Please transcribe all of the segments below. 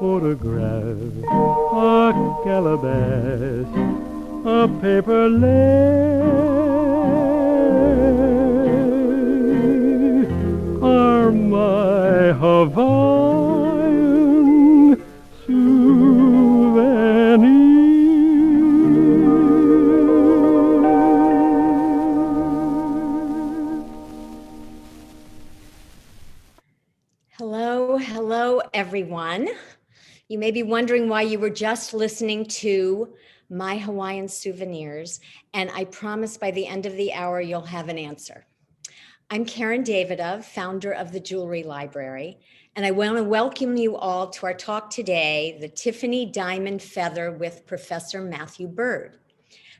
photograph, a calabash, a paper lace are my Hawaiian souvenirs. Hello, everyone. You may be wondering why you were just listening to My Hawaiian Souvenirs, and I promise by the end of the hour, you'll have an answer. I'm Karen Davidov, founder of the Jewelry Library, and I want to welcome you all to our talk today, the Tiffany Diamond Feather with Professor Matthew Bird.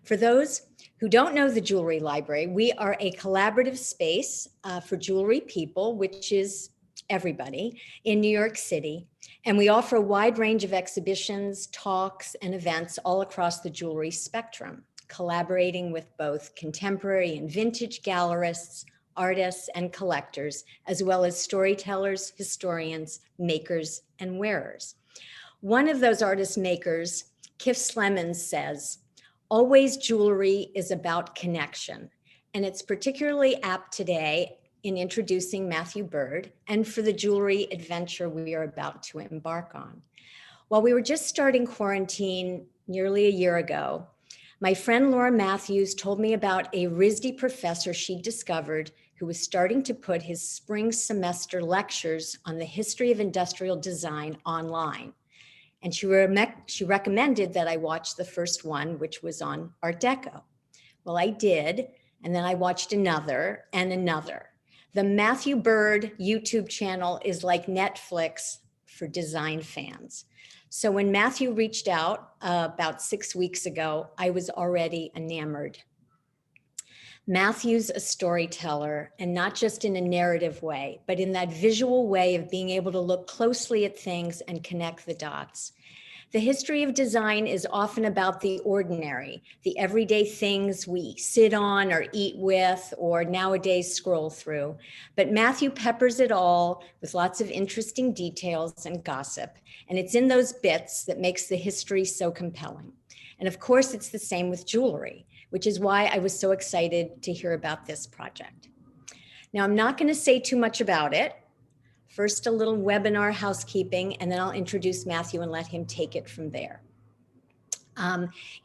For those who don't know the Jewelry Library, we are a collaborative space for jewelry people, which is everybody in New York City. And we offer a wide range of exhibitions, talks, and events all across the jewelry spectrum, collaborating with both contemporary and vintage gallerists, artists, and collectors, as well as storytellers, historians, makers, and wearers. One of those artist makers, Kif Slemons, says, "Always jewelry is about connection." And it's particularly apt today in introducing Matthew Bird and for the jewelry adventure we are about to embark on. While we were just starting quarantine nearly a year ago, my friend Laura Matthews told me about a RISD professor she discovered who was starting to put his spring semester lectures on the history of industrial design online. And she recommended that I watch the first one, which was on Art Deco. Well, I did, and then I watched another and another. The Matthew Bird YouTube channel is like Netflix for design fans. So when Matthew reached out about 6 weeks ago, I was already enamored. Matthew's a storyteller, and not just in a narrative way, but in that visual way of being able to look closely at things and connect the dots. The history of design is often about the ordinary, the everyday things we sit on or eat with or nowadays scroll through. But Matthew peppers it all with lots of interesting details and gossip. And it's in those bits that makes the history so compelling. And of course, it's the same with jewelry, which is why I was so excited to hear about this project. Now, I'm not going to say too much about it. First, a little webinar housekeeping, and then I'll introduce Matthew and let him take it from there.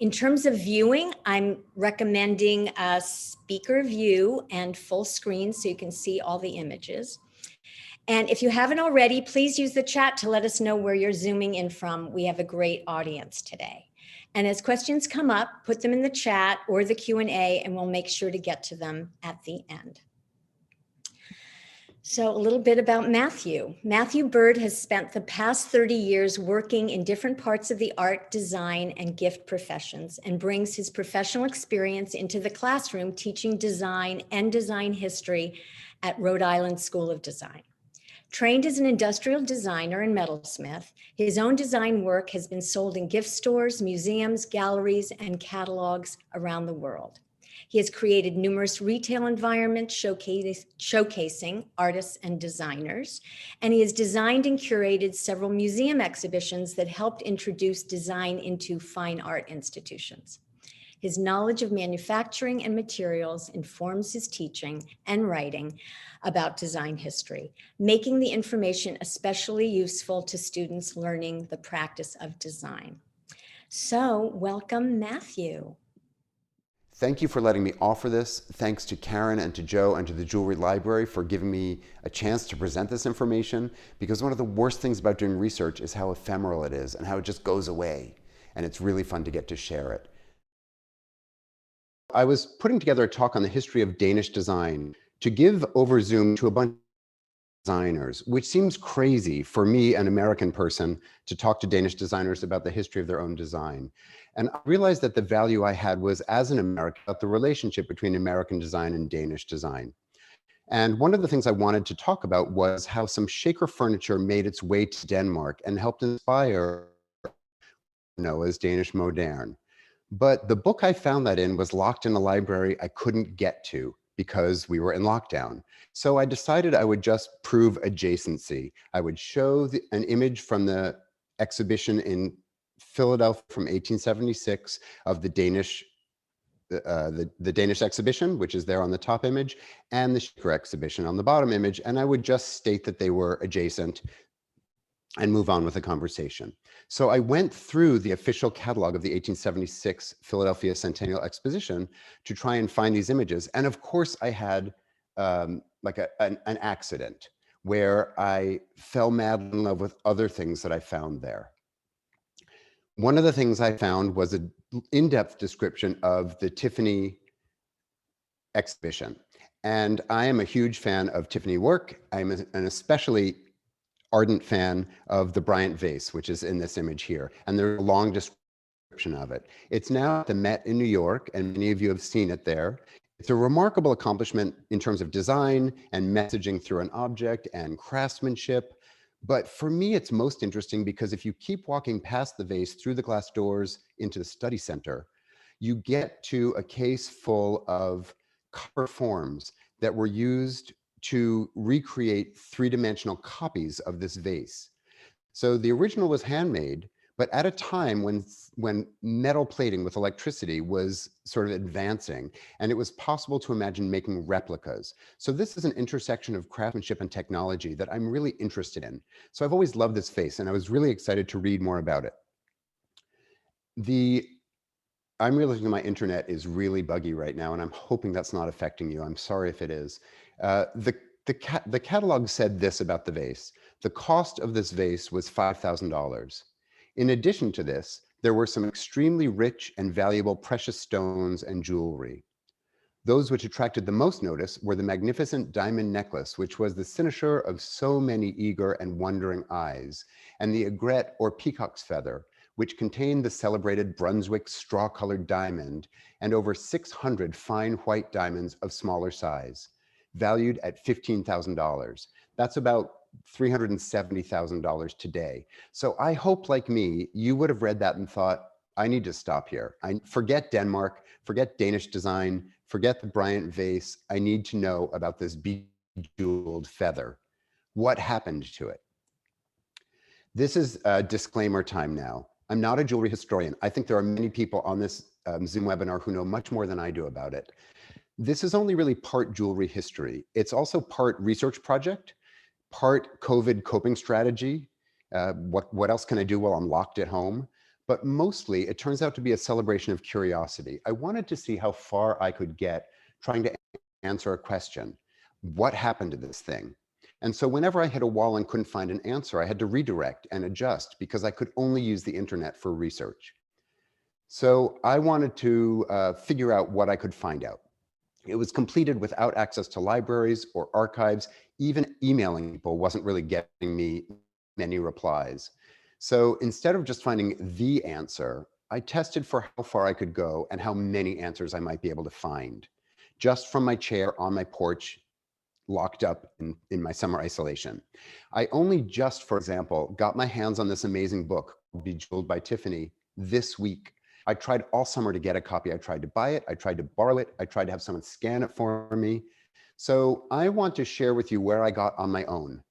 In terms of viewing, I'm recommending a speaker view and full screen so you can see all the images. And if you haven't already, please use the chat to let us know where you're zooming in from. We have a great audience today. And as questions come up, put them in the chat or the Q&A, and we'll make sure to get to them at the end. So a little bit about Matthew. Matthew Bird has spent the past 30 years working in different parts of the art, design, and gift professions, and brings his professional experience into the classroom teaching design and design history at Rhode Island School of Design. Trained as an industrial designer and metalsmith, his own design work has been sold in gift stores, museums, galleries, and catalogs around the world. He has created numerous retail environments showcasing artists and designers, and he has designed and curated several museum exhibitions that helped introduce design into fine art institutions. His knowledge of manufacturing and materials informs his teaching and writing about design history, making the information especially useful to students learning the practice of design. So, welcome, Matthew. Thank you for letting me offer this. Thanks to Karen and to Joe and to the Jewelry Library for giving me a chance to present this information, because one of the worst things about doing research is how ephemeral it is and how it just goes away. And it's really fun to get to share it. I was putting together a talk on the history of Danish design to give over Zoom to a bunch of designers, which seems crazy for me, an American person, to talk to Danish designers about the history of their own design. And I realized that the value I had was, as an American, about the relationship between American design and Danish design. And one of the things I wanted to talk about was how some shaker furniture made its way to Denmark and helped inspire as Danish moderne. But the book I found that in was locked in a library I couldn't get to because we were in lockdown. So I decided I would just prove adjacency. I would show an image from the exhibition in Philadelphia from 1876 of the Danish exhibition, which is there on the top image, and the Shaker exhibition on the bottom image. And I would just state that they were adjacent and move on with the conversation. So I went through the official catalog of the 1876 Philadelphia Centennial Exposition to try and find these images. And of course I had like an accident where I fell madly in love with other things that I found there. One of the things I found was an in-depth description of the Tiffany exhibition. And I am a huge fan of Tiffany work. I'm an especially ardent fan of the Bryant Vase, which is in this image here. And there's a long description of it. It's now at the Met in New York, and many of you have seen it there. It's a remarkable accomplishment in terms of design and messaging through an object and craftsmanship. But for me, it's most interesting because if you keep walking past the vase through the glass doors into the study center, you get to a case full of copper forms that were used to recreate three-dimensional copies of this vase. So the original was handmade, but at a time when metal plating with electricity was sort of advancing, and it was possible to imagine making replicas. So this is an intersection of craftsmanship and technology that I'm really interested in. So I've always loved this vase, and I was really excited to read more about it. I'm realizing my internet is really buggy right now, and I'm hoping that's not affecting you. I'm sorry if it is. The catalog said this about the vase. The cost of this vase was $5,000. In addition to this, there were some extremely rich and valuable precious stones and jewelry. Those which attracted the most notice were the magnificent diamond necklace, which was the cynosure of so many eager and wondering eyes, and the aigrette or peacock's feather, which contained the celebrated Brunswick straw-colored diamond and over 600 fine white diamonds of smaller size, valued at $15,000. That's about $370,000 today. So I hope, like me, you would have read that and thought, I need to stop here. I forget Denmark, forget Danish design, forget the Bryant vase. I need to know about this bejeweled feather. What happened to it? This is disclaimer time now. I'm not a jewelry historian. I think there are many people on this Zoom webinar who know much more than I do about it. This is only really part jewelry history. It's also part research project, part COVID coping strategy. What else can I do while I'm locked at home? But mostly it turns out to be a celebration of curiosity. I wanted to see how far I could get trying to answer a question. What happened to this thing? And so whenever I hit a wall and couldn't find an answer, I had to redirect and adjust because I could only use the internet for research. So I wanted to figure out what I could find out. It was completed without access to libraries or archives. Even emailing people wasn't really getting me many replies. So instead of just finding the answer, I tested for how far I could go and how many answers I might be able to find, just from my chair on my porch, locked up in my summer isolation. I only just, for example, got my hands on this amazing book, Bejeweled by Tiffany, this week. I tried all summer to get a copy. I tried to buy it. I tried to borrow it. I tried to have someone scan it for me. So I want to share with you where I got on my own.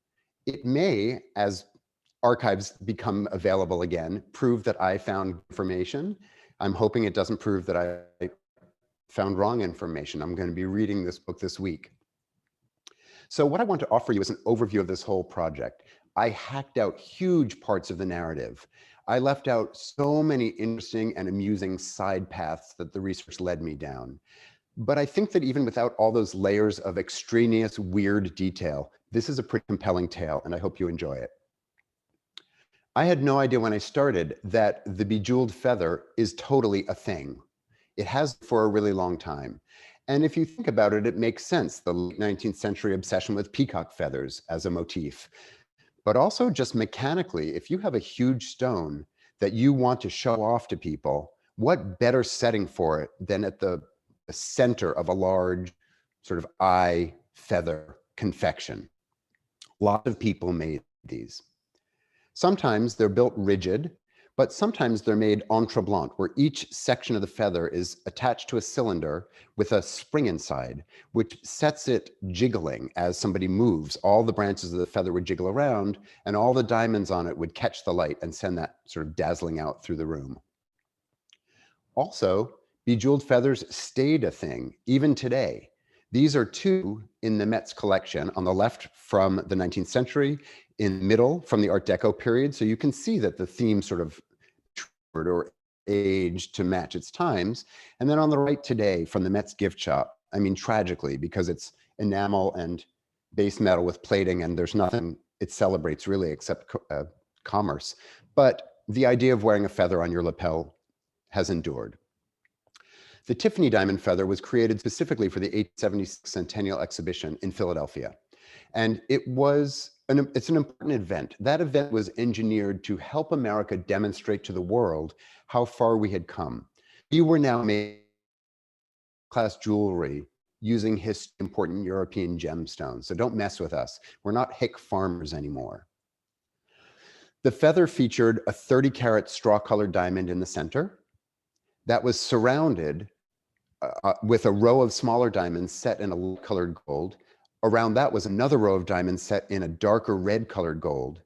It may, as archives become available again, prove that I found information. I'm hoping it doesn't prove that I found wrong information. I'm going to be reading this book this week. So what I want to offer you is an overview of this whole project. I hacked out huge parts of the narrative. I left out so many interesting and amusing side paths that the research led me down. But I think that even without all those layers of extraneous, weird detail, this is a pretty compelling tale, and I hope you enjoy it. I had no idea when I started that the bejeweled feather is totally a thing. It has for a really long time. And if you think about it, it makes sense, the late 19th century obsession with peacock feathers as a motif. But also just mechanically, if you have a huge stone that you want to show off to people, what better setting for it than at the center of a large sort of eye feather confection? Lots of people made these. Sometimes they're built rigid, But sometimes they're made entre blanc, where each section of the feather is attached to a cylinder with a spring inside, which sets it jiggling as somebody moves. All the branches of the feather would jiggle around, and all the diamonds on it would catch the light and send that sort of dazzling out through the room. Also, bejeweled feathers stayed a thing, even today. These are two in the Met's collection, on the left from the 19th century, in the middle from the Art Deco period. So you can see that the theme sort of matured or aged to match its times. And then on the right today from the Met's gift shop, I mean, tragically, because it's enamel and base metal with plating, and there's nothing it celebrates really except commerce. But the idea of wearing a feather on your lapel has endured. The Tiffany diamond feather was created specifically for the 876 Centennial Exhibition in Philadelphia. And it's an important event. That event was engineered to help America demonstrate to the world how far we had come. We were now making class jewelry using important European gemstones. So don't mess with us. We're not hick farmers anymore. The feather featured a 30-carat straw-colored diamond in the center that was surrounded with a row of smaller diamonds set in a light-colored gold. Around that was another row of diamonds set in a darker red-colored gold.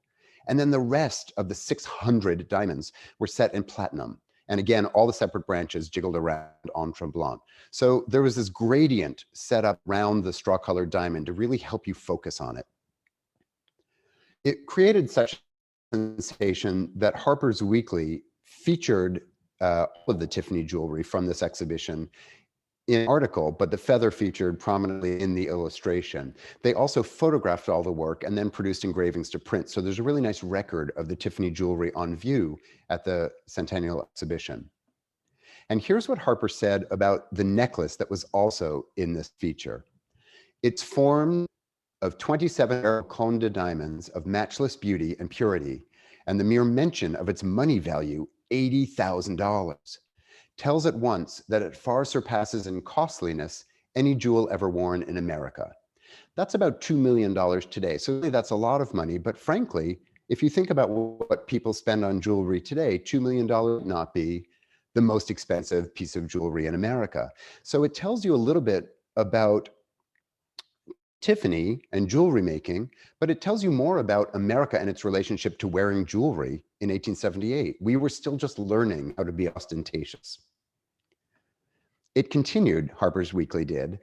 And then the rest of the 600 diamonds were set in platinum. And again, all the separate branches jiggled around entre blanc. So there was this gradient set up around the straw-colored diamond to really help you focus on it. It created such a sensation that Harper's Weekly featured all of the Tiffany jewelry from this exhibition in an article, but the feather featured prominently in the illustration. They also photographed all the work and then produced engravings to print. So there's a really nice record of the Tiffany jewelry on view at the Centennial Exhibition. And here's what Harper said about the necklace that was also in this feature. It's formed of 27 Araconda diamonds of matchless beauty and purity, and the mere mention of its money value, $80,000, tells at once that it far surpasses in costliness any jewel ever worn in America. That's about $2 million today. So that's a lot of money, but frankly, if you think about what people spend on jewelry today, $2 million would not be the most expensive piece of jewelry in America. So it tells you a little bit about Tiffany and jewelry making, but it tells you more about America and its relationship to wearing jewelry in 1878. We were still just learning how to be ostentatious. It continued, Harper's Weekly did,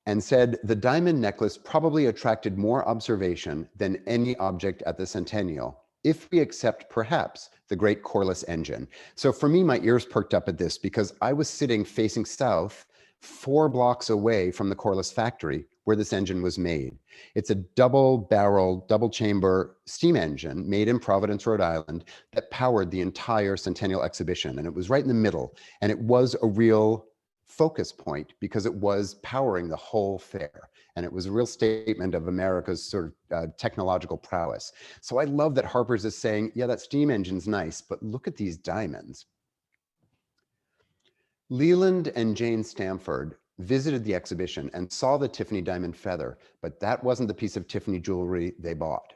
and said the diamond necklace probably attracted more observation than any object at the Centennial, if we accept perhaps the great Corliss engine. So for me, my ears perked up at this because I was sitting facing south 4 blocks away from the Corliss factory where this engine was made. It's a double-barrel, double-chamber steam engine made in Providence, Rhode Island that powered the entire Centennial Exhibition. And it was right in the middle. And it was a real focus point because it was powering the whole fair. And it was a real statement of America's sort of technological prowess. So I love that Harper's is saying, yeah, that steam engine's nice, but look at these diamonds. Leland and Jane Stamford visited the exhibition and saw the Tiffany diamond feather, but that wasn't the piece of Tiffany jewelry they bought.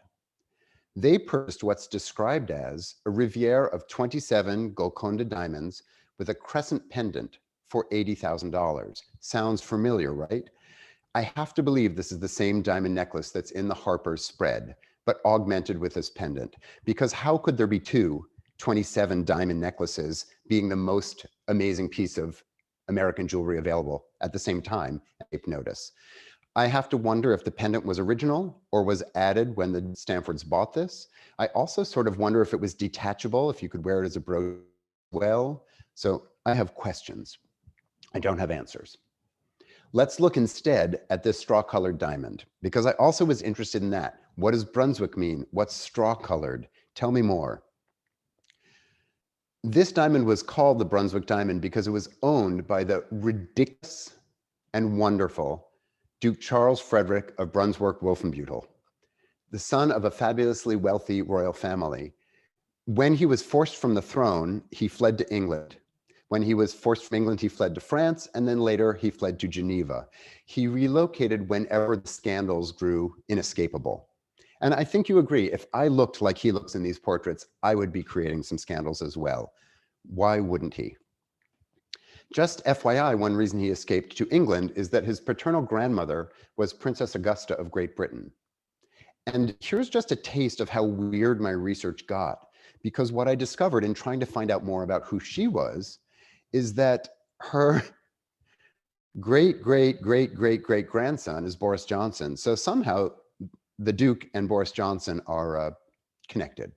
They purchased what's described as a Riviere of 27 Golconda diamonds with a crescent pendant for $80,000. Sounds familiar, right? I have to believe this is the same diamond necklace that's in the Harper's spread, but augmented with this pendant, because how could there be 27 diamond necklaces being the most amazing piece of American jewelry available at the same time? Take notice. I have to wonder if the pendant was original or was added when the Stamfords bought this. I also sort of wonder if it was detachable, if you could wear it as a brooch. Well, so I have questions. I don't have answers. Let's look instead at this straw-colored diamond, because I also was interested in that. What does Brunswick mean? What's straw-colored? Tell me more. This diamond was called the Brunswick Diamond because it was owned by the ridiculous and wonderful Duke Charles Frederick of Brunswick-Wolfenbüttel, the son of a fabulously wealthy royal family. When he was forced from the throne, he fled to England. When he was forced from England, he fled to France, and then later he fled to Geneva. He relocated whenever the scandals grew inescapable. And I think you agree, if I looked like he looks in these portraits, I would be creating some scandals as well. Why wouldn't he? Just FYI, one reason he escaped to England is that his paternal grandmother was Princess Augusta of Great Britain. And here's just a taste of how weird my research got, because what I discovered in trying to find out more about who she was is that her great grandson is Boris Johnson. So somehow the Duke and Boris Johnson are connected.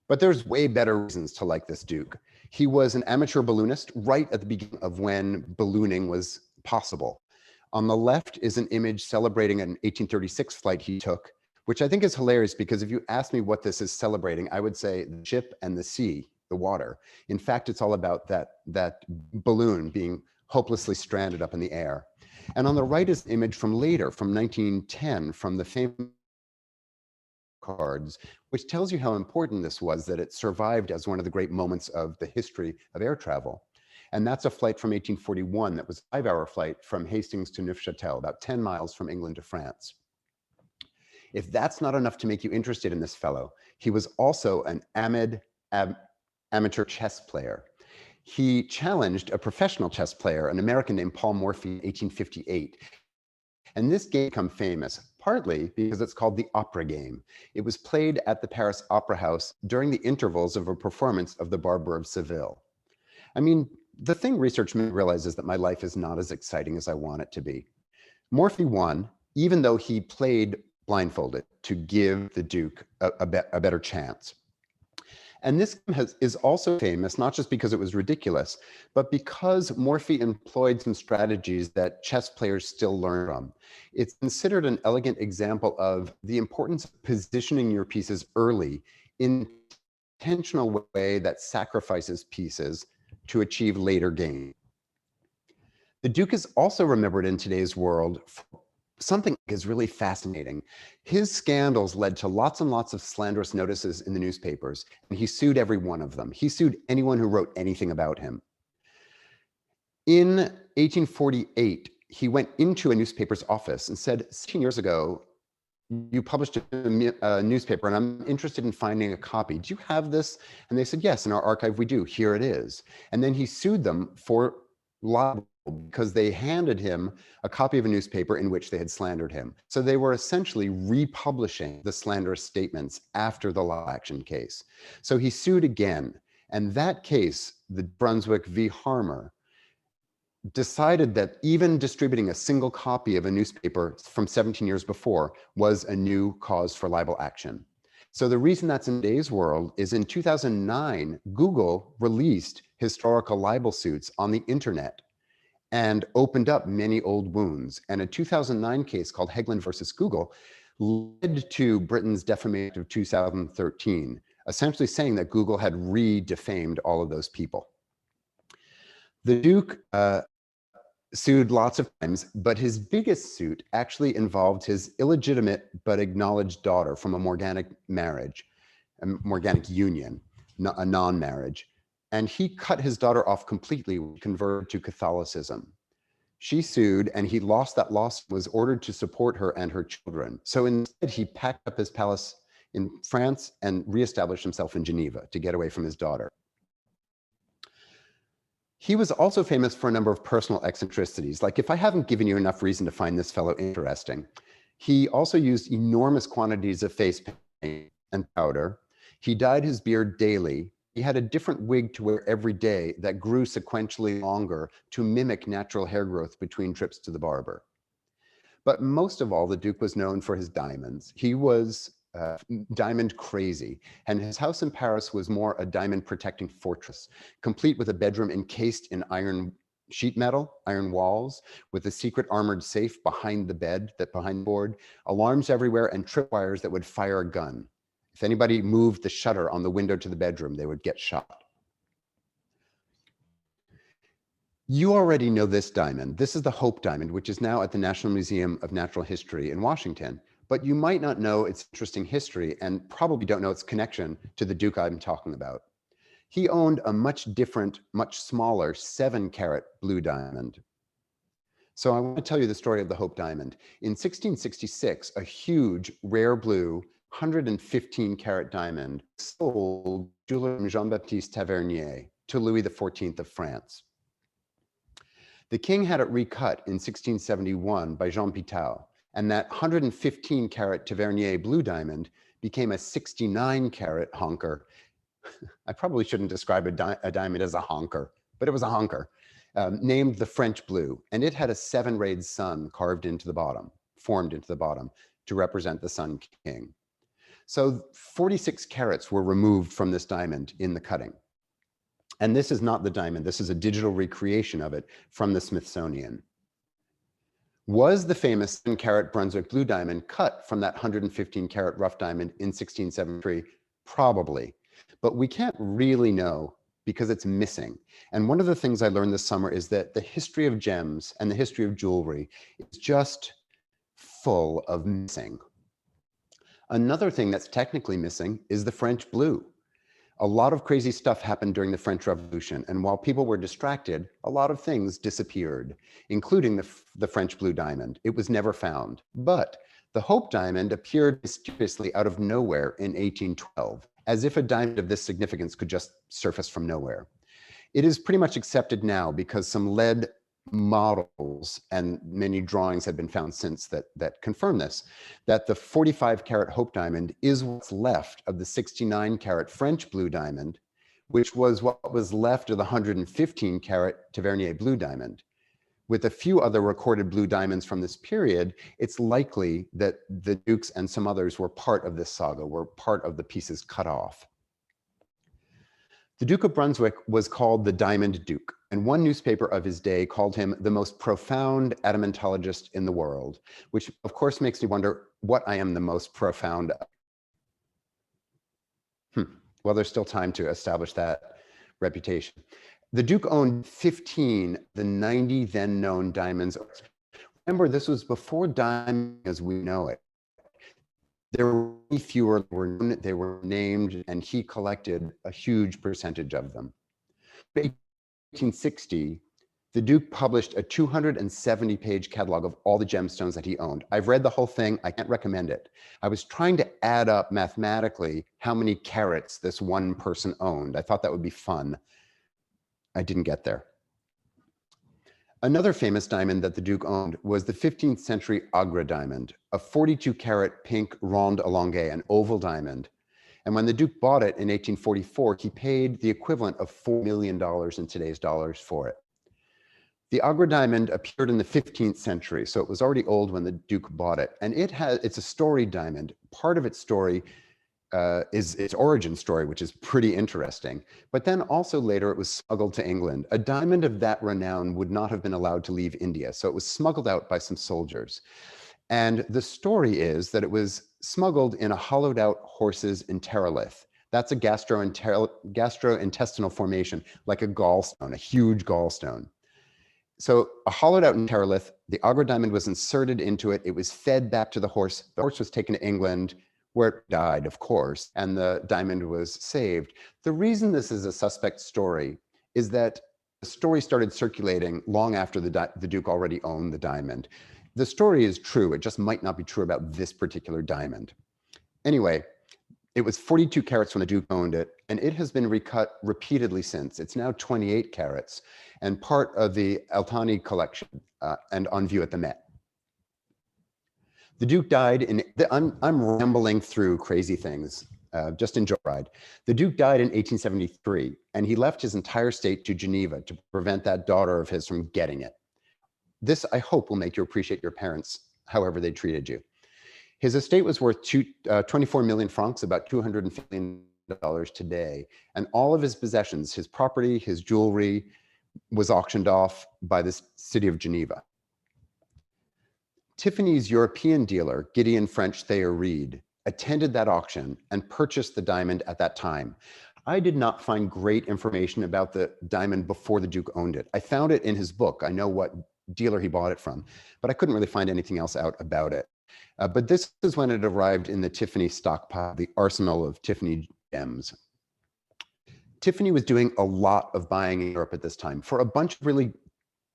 But there's way better reasons to like this Duke. He was an amateur balloonist right at the beginning of when ballooning was possible. On the left is an image celebrating an 1836 flight he took, which I think is hilarious because if you ask me what this is celebrating, I would say the ship and the sea, the water. In fact, it's all about that balloon being hopelessly stranded up in the air. And on the right is an image from later, from 1910, from the famous cards, which tells you how important this was, that it survived as one of the great moments of the history of air travel. And that's a flight from 1841 that was a 5-hour flight from Hastings to Neufchâtel, about 10 miles from England to France. If that's not enough to make you interested in this fellow, he was also an amateur chess player. He challenged a professional chess player, an American named Paul Morphy, in 1858. And this game became famous, partly because it's called the opera game. It was played at the Paris Opera House during the intervals of a performance of the Barber of Seville. I mean, the thing research made me realize is that my life is not as exciting as I want it to be. Morphy won, even though he played blindfolded to give the Duke a better chance. And this is also famous, not just because it was ridiculous, but because Morphy employed some strategies that chess players still learn from. It's considered an elegant example of the importance of positioning your pieces early in an intentional way that sacrifices pieces to achieve later gain. The Duke is also remembered in today's world for something is really fascinating. His scandals led to lots and lots of slanderous notices in the newspapers, and he sued every one of them. He sued anyone who wrote anything about him. In 1848, he went into a newspaper's office and said, 16 years ago, you published a newspaper and I'm interested in finding a copy. Do you have this? And they said, yes, in our archive we do. Here it is. And then he sued them for libel because they handed him a copy of a newspaper in which they had slandered him. So they were essentially republishing the slanderous statements after the law action case. So he sued again. And that case, the Brunswick v. Harmer, decided that even distributing a single copy of a newspaper from 17 years before was a new cause for libel action. So the reason that's in today's world is in 2009, Google released historical libel suits on the internet and opened up many old wounds. And a 2009 case called Headland versus Google led to Britain's defamation of 2013, essentially saying that Google had re-defamed all of those people. The Duke sued lots of times, but his biggest suit actually involved his illegitimate but acknowledged daughter from a morganic marriage, a morganic union, a non-marriage. And he cut his daughter off completely when he converted to Catholicism. She sued and he lost that lawsuit, was ordered to support her and her children. So instead he packed up his palace in France and reestablished himself in Geneva to get away from his daughter. He was also famous for a number of personal eccentricities. Like, if I haven't given you enough reason to find this fellow interesting, he also used enormous quantities of face paint and powder. He dyed his beard daily. He had a different wig to wear every day that grew sequentially longer to mimic natural hair growth between trips to the barber. But most of all, the Duke was known for his diamonds. He was diamond crazy, and his house in Paris was more a diamond protecting fortress, complete with a bedroom encased in iron sheet metal, iron walls, with a secret armored safe behind the bed, behind the board, alarms everywhere, and tripwires that would fire a gun. If anybody moved the shutter on the window to the bedroom, they would get shot. You already know this diamond. This is the Hope Diamond, which is now at the National Museum of Natural History in Washington. But you might not know its interesting history and probably don't know its connection to the Duke I'm talking about. He owned a much different, much smaller 7-carat blue diamond. So I want to tell you the story of the Hope Diamond. In 1666, a huge, rare blue 115 carat diamond sold jeweler Jean-Baptiste Tavernier to Louis XIV of France. The king had it recut in 1671 by Jean Pitou, and that 115 carat Tavernier blue diamond became a 69 carat honker. I probably shouldn't describe a diamond as a honker, but it was a honker, named the French blue, and it had a 7-rayed sun carved into the bottom, formed into the bottom to represent the Sun King. So 46 carats were removed from this diamond in the cutting. And this is not the diamond. This is a digital recreation of it from the Smithsonian. Was the famous 7-carat Brunswick blue diamond cut from that 115 carat rough diamond in 1673? Probably, but we can't really know because it's missing. And one of the things I learned this summer is that the history of gems and the history of jewelry is just full of missing. Another thing that's technically missing is the French blue. A lot of crazy stuff happened during the French Revolution, and while people were distracted, a lot of things disappeared, including the French blue diamond. It was never found. But the Hope diamond appeared mysteriously out of nowhere in 1812, as if a diamond of this significance could just surface from nowhere. It is pretty much accepted now because some lead models and many drawings have been found since that confirm this, that the 45 carat Hope diamond is what's left of the 69 carat French blue diamond, which was what was left of the 115 carat Tavernier blue diamond. With a few other recorded blue diamonds from this period, it's likely that the dukes and some others were part of this saga, were part of the pieces cut off. The Duke of Brunswick was called the Diamond Duke, and one newspaper of his day called him the most profound adamantologist in the world, which of course makes me wonder what I am the most profound of. Well, there's still time to establish that reputation. The Duke owned 15 of the 90 then known diamonds. Remember, this was before diamond as we know it. There were fewer, they were named, and he collected a huge percentage of them. In 1860, the Duke published a 270-page catalog of all the gemstones that he owned. I've read the whole thing. I can't recommend it. I was trying to add up mathematically how many carats this one person owned. I thought that would be fun. I didn't get there. Another famous diamond that the Duke owned was the 15th century Agra diamond, a 42 carat pink ronde allongé, an oval diamond. And when the Duke bought it in 1844, he paid the equivalent of $4 million in today's dollars for it. The Agra diamond appeared in the 15th century, so it was already old when the Duke bought it. And it's a storied diamond. Part of its story is its origin story, which is pretty interesting. But then also later it was smuggled to England. A diamond of that renown would not have been allowed to leave India, so it was smuggled out by some soldiers. And the story is that it was smuggled in a hollowed out horse's enterolith. That's a gastrointestinal formation, like a gallstone, a huge gallstone. So a hollowed out enterolith, the Agra diamond was inserted into it. It was fed back to the horse. The horse was taken to England, where it died, of course, and the diamond was saved. The reason this is a suspect story is that the story started circulating long after the Duke already owned the diamond. The story is true, it just might not be true about this particular diamond. Anyway, it was 42 carats when the Duke owned it, and it has been recut repeatedly since. It's now 28 carats and part of the Altani collection and on view at the Met. The Duke died I'm rambling through crazy things, just enjoy the ride. The Duke died in 1873, and he left his entire estate to Geneva to prevent that daughter of his from getting it. This, I hope, will make you appreciate your parents, however they treated you. His estate was worth 24 million francs, about $250 million today, and all of his possessions, his property, his jewelry, was auctioned off by the city of Geneva. Tiffany's European dealer, Gideon French Thayer Reed, attended that auction and purchased the diamond at that time. I did not find great information about the diamond before the Duke owned it. I found it in his book. I know what dealer he bought it from, but I couldn't really find anything else out about it. But this is when it arrived in the Tiffany stockpile, the arsenal of Tiffany gems. Tiffany was doing a lot of buying in Europe at this time for a bunch of really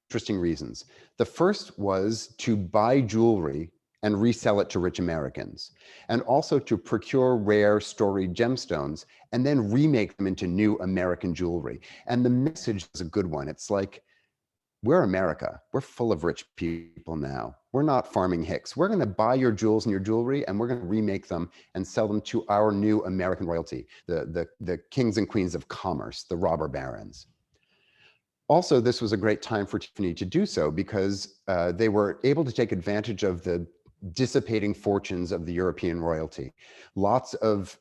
interesting reasons. The first was to buy jewelry and resell it to rich Americans, and also to procure rare storied gemstones and then remake them into new American jewelry. And the message is a good one. It's like, we're America. We're full of rich people now. We're not farming hicks. We're going to buy your jewels and your jewelry, and we're going to remake them and sell them to our new American royalty, the kings and queens of commerce, the robber barons. Also, this was a great time for Tiffany to do so because they were able to take advantage of the dissipating fortunes of the European royalty. Lots of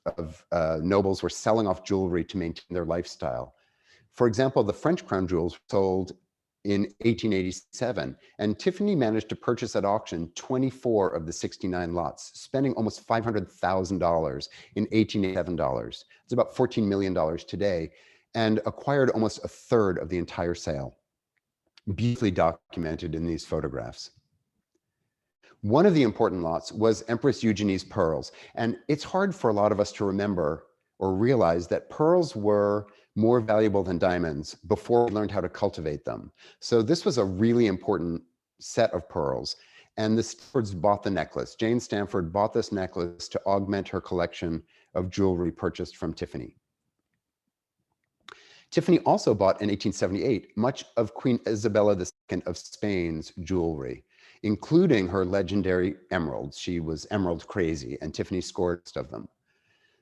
nobles were selling off jewelry to maintain their lifestyle. For example, the French crown jewels were sold in 1887, and Tiffany managed to purchase at auction 24 of the 69 lots, spending almost $500,000 in 1887 dollars. It's about $14 million today, and acquired almost a third of the entire sale. Beautifully documented in these photographs. One of the important lots was Empress Eugenie's pearls, and it's hard for a lot of us to remember or realize that pearls were more valuable than diamonds before we learned how to cultivate them. So this was a really important set of pearls. And the Stamfords bought the necklace. Jane Stamford bought this necklace to augment her collection of jewelry purchased from Tiffany. Tiffany also bought in 1878 much of Queen Isabella II of Spain's jewelry, including her legendary emeralds. She was emerald crazy, and Tiffany scored most of them.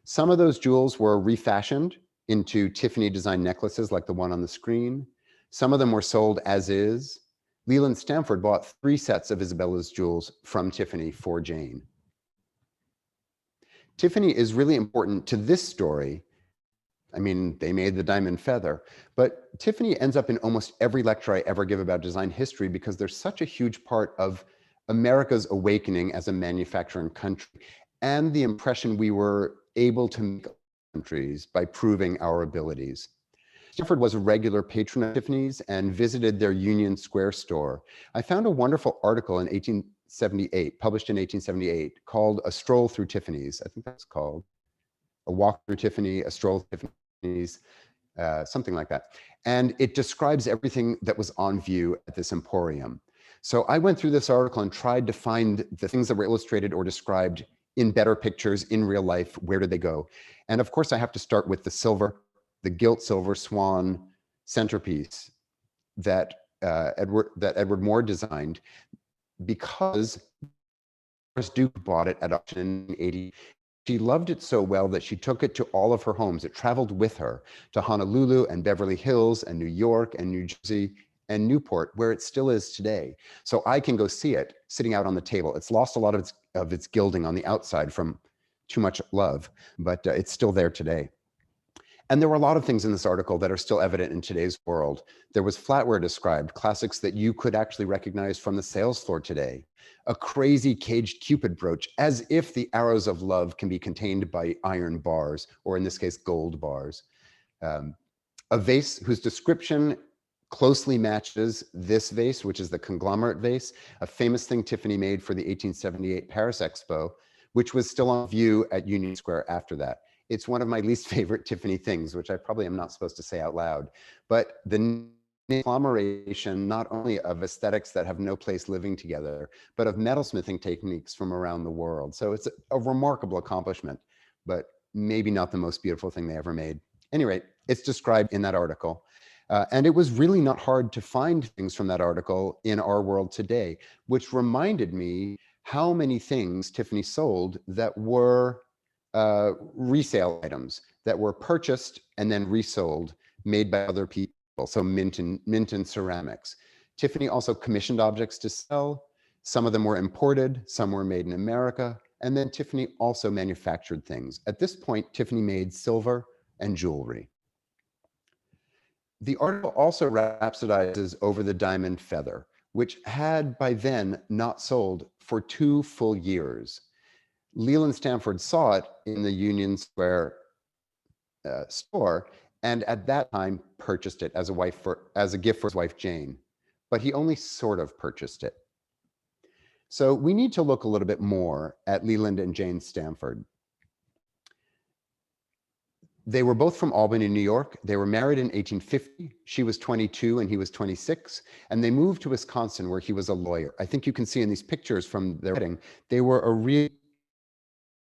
Some of those jewels were refashioned into Tiffany designed necklaces like the one on the screen. Some of them were sold as is. Leland Stamford bought 3 sets of Isabella's jewels from Tiffany for Jane. Tiffany is really important to this story. I mean, they made the diamond feather, but Tiffany ends up in almost every lecture I ever give about design history because they're such a huge part of America's awakening as a manufacturing country and the impression we were able to make countries by proving our abilities. Stamford was a regular patron of Tiffany's and visited their Union Square store. I found a wonderful article in 1878, published in 1878, called A Stroll Through Tiffany's. I think that's called A Walk Through Tiffany, A Stroll Through Tiffany's, something like that. And it describes everything that was on view at this emporium. So I went through this article and tried to find the things that were illustrated or described in better pictures in real life. Where did they go? And of course, I have to start with the gilt silver swan centerpiece that Edward Moore designed, because Doris Duke bought it at auction in 1880. She loved it so well that she took it to all of her homes. It traveled with her to Honolulu and Beverly Hills and New York and New Jersey and Newport, where it still is today. So I can go see it sitting out on the table. It's lost a lot of its gilding on the outside from too much love, but it's still there today. And there were a lot of things in this article that are still evident in today's world. There was flatware described, classics that you could actually recognize from the sales floor today. A crazy caged Cupid brooch, as if the arrows of love can be contained by iron bars, or in this case, gold bars. A vase whose description closely matches this vase, which is the conglomerate vase, a famous thing Tiffany made for the 1878 Paris Expo, which was still on view at Union Square after that. It's one of my least favorite Tiffany things, which I probably am not supposed to say out loud, but the conglomeration not only of aesthetics that have no place living together, but of metalsmithing techniques from around the world. So it's a remarkable accomplishment, but maybe not the most beautiful thing they ever made. At any rate, it's described in that article. And it was really not hard to find things from that article in our world today, which reminded me how many things Tiffany sold that were resale items that were purchased and then resold, made by other people. So mint and ceramics. Tiffany also commissioned objects to sell. Some of them were imported, some were made in America, and then Tiffany also manufactured things. At this point, Tiffany made silver and jewelry. The article also rhapsodizes over the diamond feather, which had by then not sold for 2 full years. Leland Stamford saw it in the Union Square store, and at that time purchased it as a gift for his wife Jane, but he only sort of purchased it. So we need to look a little bit more at Leland and Jane Stamford. They were both from Albany, New York. They were married in 1850. She was 22 and he was 26. And they moved to Wisconsin where he was a lawyer. I think you can see in these pictures from their wedding, they were a really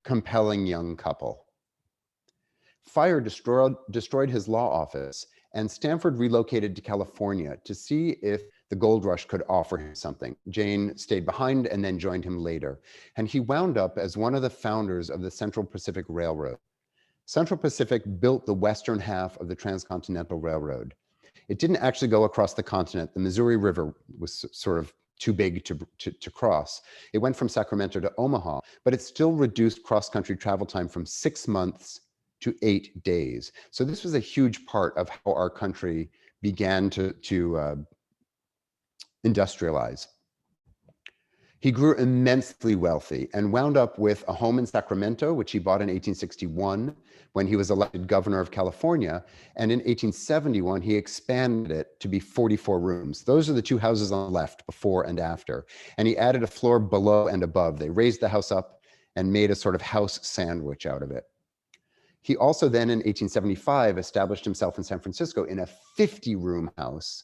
compelling young couple. Fire destroyed his law office, and Stamford relocated to California to see if the gold rush could offer him something. Jane stayed behind and then joined him later. And he wound up as one of the founders of the Central Pacific Railroad. Central Pacific built the western half of the Transcontinental Railroad. It didn't actually go across the continent. The Missouri River was sort of too big to cross. It went from Sacramento to Omaha, but it still reduced cross-country travel time from 6 months to 8 days. So this was a huge part of how our country began to industrialize. He grew immensely wealthy and wound up with a home in Sacramento, which he bought in 1861 when he was elected governor of California. And in 1871, he expanded it to be 44 rooms. Those are the two houses on the left, before and after. And he added a floor below and above. They raised the house up and made a sort of house sandwich out of it. He also then in 1875 established himself in San Francisco in a 50-room house,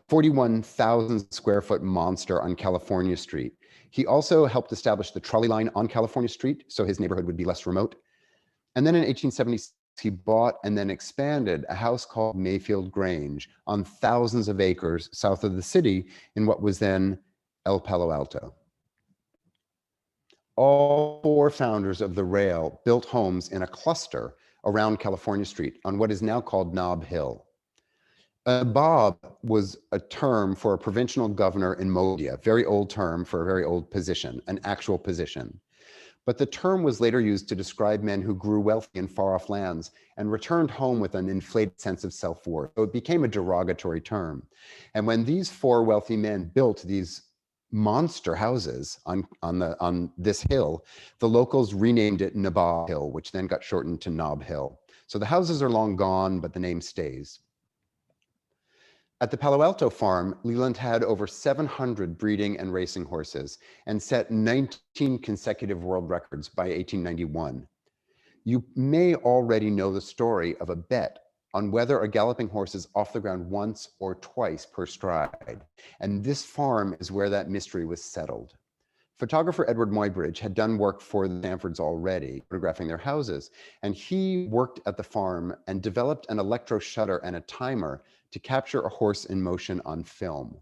41,000 square foot monster on California Street. He also helped establish the trolley line on California Street, so his neighborhood would be less remote. And then in 1876, he bought and then expanded a house called Mayfield Grange on thousands of acres south of the city in what was then El Palo Alto. All four founders of the rail built homes in a cluster around California Street on what is now called Nob Hill. A bob was a term for a provincial governor in Modia, a very old term for a very old position, an actual position. But the term was later used to describe men who grew wealthy in far-off lands and returned home with an inflated sense of self-worth. So it became a derogatory term. And when these four wealthy men built these monster houses on this hill, the locals renamed it Nabob Hill, which then got shortened to Nob Hill. So the houses are long gone, but the name stays. At the Palo Alto farm, Leland had over 700 breeding and racing horses and set 19 consecutive world records by 1891. You may already know the story of a bet on whether a galloping horse is off the ground once or twice per stride. And this farm is where that mystery was settled. Photographer Edward Muybridge had done work for the Stamfords already, photographing their houses, and he worked at the farm and developed an electro shutter and a timer to capture a horse in motion on film.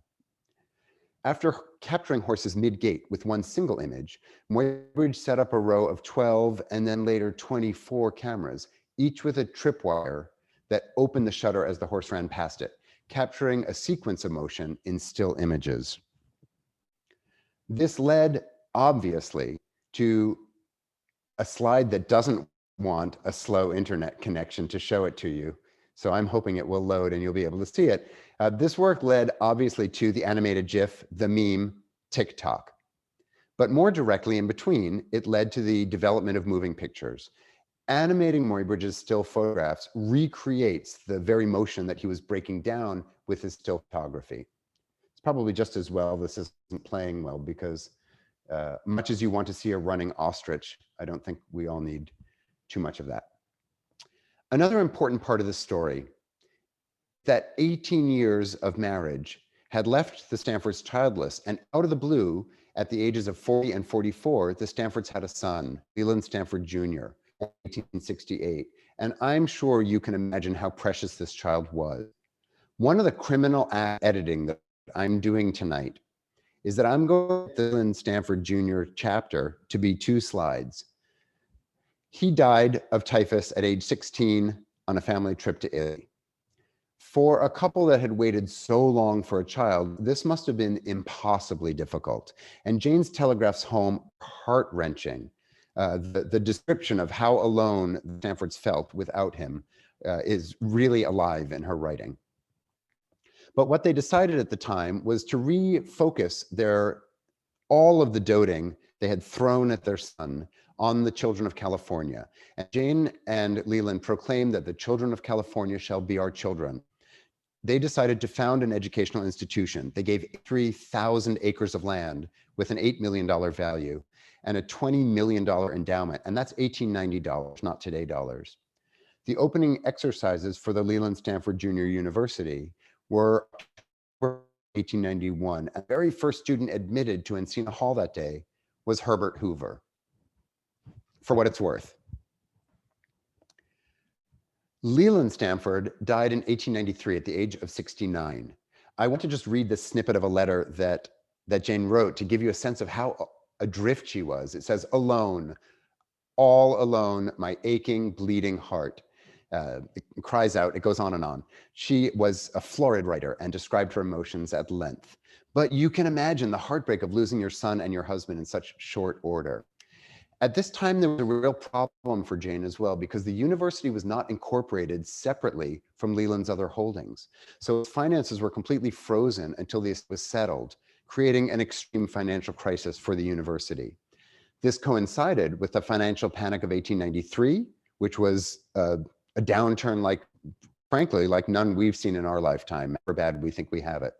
After capturing horses mid-gait with one single image, Muybridge set up a row of 12 and then later 24 cameras, each with a tripwire that opened the shutter as the horse ran past it, capturing a sequence of motion in still images. This led, obviously, to a slide that doesn't want a slow internet connection to show it to you. So I'm hoping it will load and you'll be able to see it. This work led, obviously, to the animated GIF, the meme, TikTok. But more directly in between, it led to the development of moving pictures. Animating Muybridge's still photographs recreates the very motion that he was breaking down with his still photography. It's probably just as well this isn't playing well, because much as you want to see a running ostrich, I don't think we all need too much of that. Another important part of the story, that 18 years of marriage had left the Stamfords childless, and out of the blue, at the ages of 40 and 44, the Stamfords had a son, Leland Stamford Jr., 1868. And I'm sure you can imagine how precious this child was. One of the criminal editing that I'm doing tonight is that I'm going to the Leland Stamford Jr. chapter to be 2 slides. He died of typhus at age 16 on a family trip to Italy. For a couple that had waited so long for a child, this must have been impossibly difficult. And Jane's telegraphs home heart-wrenching. The description of how alone the Stamfords felt without him is really alive in her writing. But what they decided at the time was to refocus all of the doting they had thrown at their son on the children of California. And Jane and Leland proclaimed that the children of California shall be our children. They decided to found an educational institution. They gave 3,000 acres of land with an $8 million value and a $20 million endowment. And that's $1890, not today dollars. The opening exercises for the Leland Stamford Junior University were 1891, and the very first student admitted to Encina Hall that day was Herbert Hoover. For what it's worth, Leland Stamford died in 1893 at the age of 69. I want to just read this snippet of a letter that Jane wrote to give you a sense of how adrift she was. It says, "Alone, all alone, my aching, bleeding heart." It cries out, it goes on and on. She was a florid writer and described her emotions at length. But you can imagine the heartbreak of losing your son and your husband in such short order. At this time, there was a real problem for Jane as well, because the university was not incorporated separately from Leland's other holdings. So its finances were completely frozen until this was settled, creating an extreme financial crisis for the university. This coincided with the financial panic of 1893, which was a downturn frankly, like none we've seen in our lifetime, however bad we think we have it.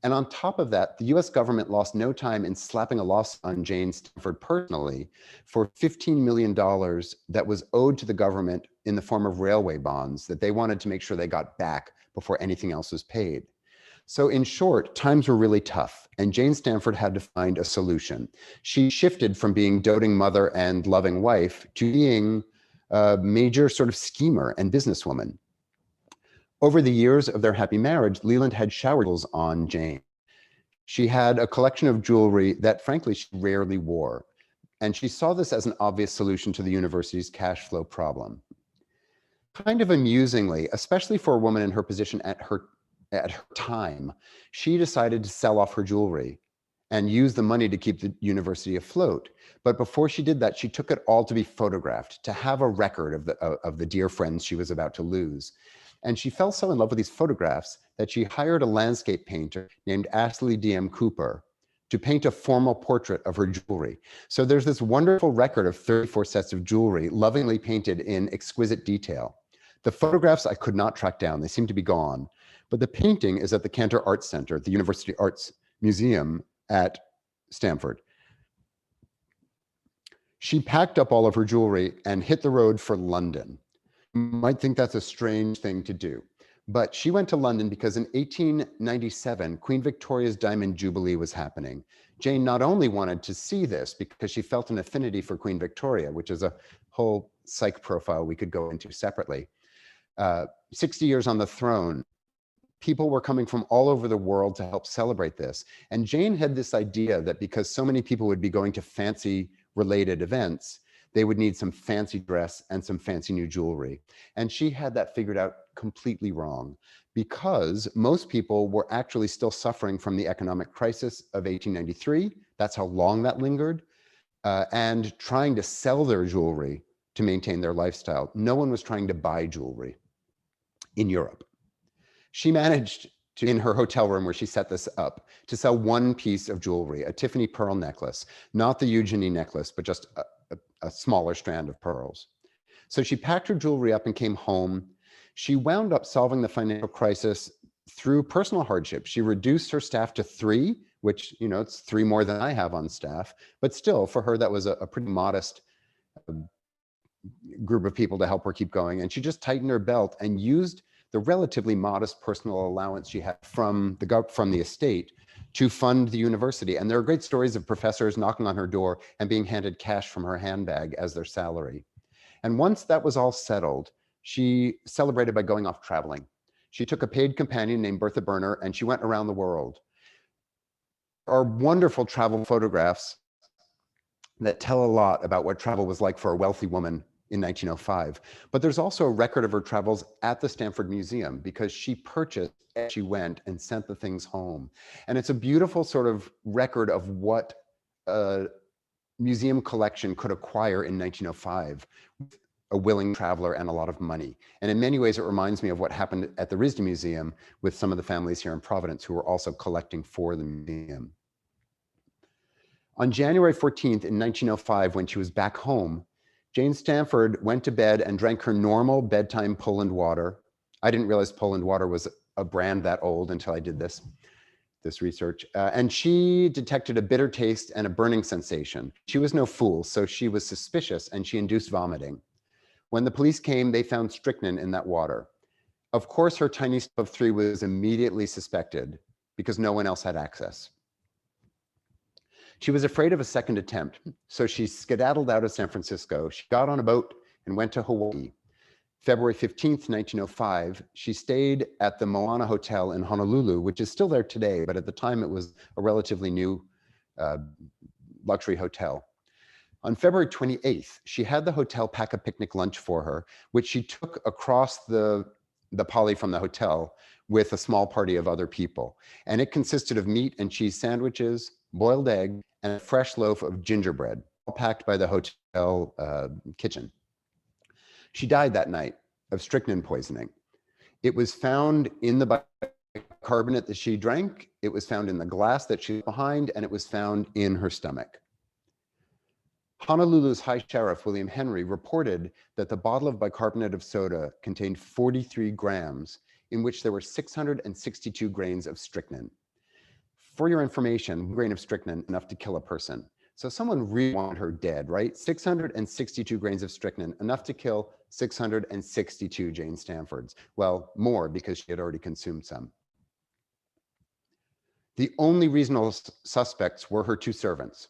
And on top of that, the US government lost no time in slapping a lawsuit on Jane Stamford personally for $15 million that was owed to the government in the form of railway bonds that they wanted to make sure they got back before anything else was paid. So in short, times were really tough, and Jane Stamford had to find a solution. She shifted from being doting mother and loving wife to being a major sort of schemer and businesswoman. Over the years of their happy marriage, Leland had shower jewels on Jane. She had a collection of jewelry that, frankly, she rarely wore. And she saw this as an obvious solution to the university's cash flow problem. Kind of amusingly, especially for a woman in her position at her time, she decided to sell off her jewelry and use the money to keep the university afloat. But before she did that, she took it all to be photographed, to have a record of the dear friends she was about to lose. And she fell so in love with these photographs that she hired a landscape painter named Ashley D.M. Cooper to paint a formal portrait of her jewelry. So there's this wonderful record of 34 sets of jewelry, lovingly painted in exquisite detail. The photographs I could not track down, they seem to be gone, but the painting is at the Cantor Arts Center, the University Arts Museum at Stamford. She packed up all of her jewelry and hit the road for London. You might think that's a strange thing to do, but she went to London because in 1897, Queen Victoria's Diamond Jubilee was happening. Jane not only wanted to see this because she felt an affinity for Queen Victoria, which is a whole psych profile we could go into separately. 60 years on the throne, people were coming from all over the world to help celebrate this. And Jane had this idea that because so many people would be going to fancy related events, they would need some fancy dress and some fancy new jewelry. And she had that figured out completely wrong, because most people were actually still suffering from the economic crisis of 1893. That's how long that lingered, and trying to sell their jewelry to maintain their lifestyle. No one was trying to buy jewelry in Europe. She managed to, in her hotel room where she set this up, to sell one piece of jewelry, a Tiffany pearl necklace, not the Eugenie necklace, but just a smaller strand of pearls. So she packed her jewelry up and came home. She wound up solving the financial crisis through personal hardship. She reduced her staff to 3, which, you know, it's 3 more than I have on staff, but still for her, that was a pretty modest group of people to help her keep going. And she just tightened her belt and used the relatively modest personal allowance she had from the estate to fund the university. And there are great stories of professors knocking on her door and being handed cash from her handbag as their salary. And once that was all settled, she celebrated by going off traveling. She took a paid companion named Bertha Berner, and she went around the world. There are wonderful travel photographs that tell a lot about what travel was like for a wealthy woman in 1905. But there's also a record of her travels at the Stamford Museum, because she purchased as she went and sent the things home. And it's a beautiful sort of record of what a museum collection could acquire in 1905, with a willing traveler and a lot of money. And in many ways, it reminds me of what happened at the RISD Museum with some of the families here in Providence who were also collecting for the museum. On January 14th in 1905, when she was back home, Jane Stamford went to bed and drank her normal bedtime Poland water. I didn't realize Poland water was a brand that old until I did this research. And she detected a bitter taste and a burning sensation. She was no fool, so she was suspicious and she induced vomiting. When the police came, they found strychnine in that water. Of course, her tiny step of 3 was immediately suspected because no one else had access. She was afraid of a second attempt, so she skedaddled out of San Francisco. She got on a boat and went to Hawaii. February 15th, 1905, she stayed at the Moana Hotel in Honolulu, which is still there today, but at the time it was a relatively new luxury hotel. On February 28th, she had the hotel pack a picnic lunch for her, which she took across the poly from the hotel with a small party of other people. And it consisted of meat and cheese sandwiches, boiled egg, and a fresh loaf of gingerbread, all packed by the hotel kitchen. She died that night of strychnine poisoning. It was found in the bicarbonate that she drank, it was found in the glass that she left behind, and it was found in her stomach. Honolulu's High Sheriff, William Henry, reported that the bottle of bicarbonate of soda contained 43 grams, in which there were 662 grains of strychnine. For your information, 1 grain of strychnine enough to kill a person. So someone really wanted her dead, right? 662 grains of strychnine, enough to kill 662 Jane Stamfords. Well, more because she had already consumed some. The only reasonable suspects were her 2 servants.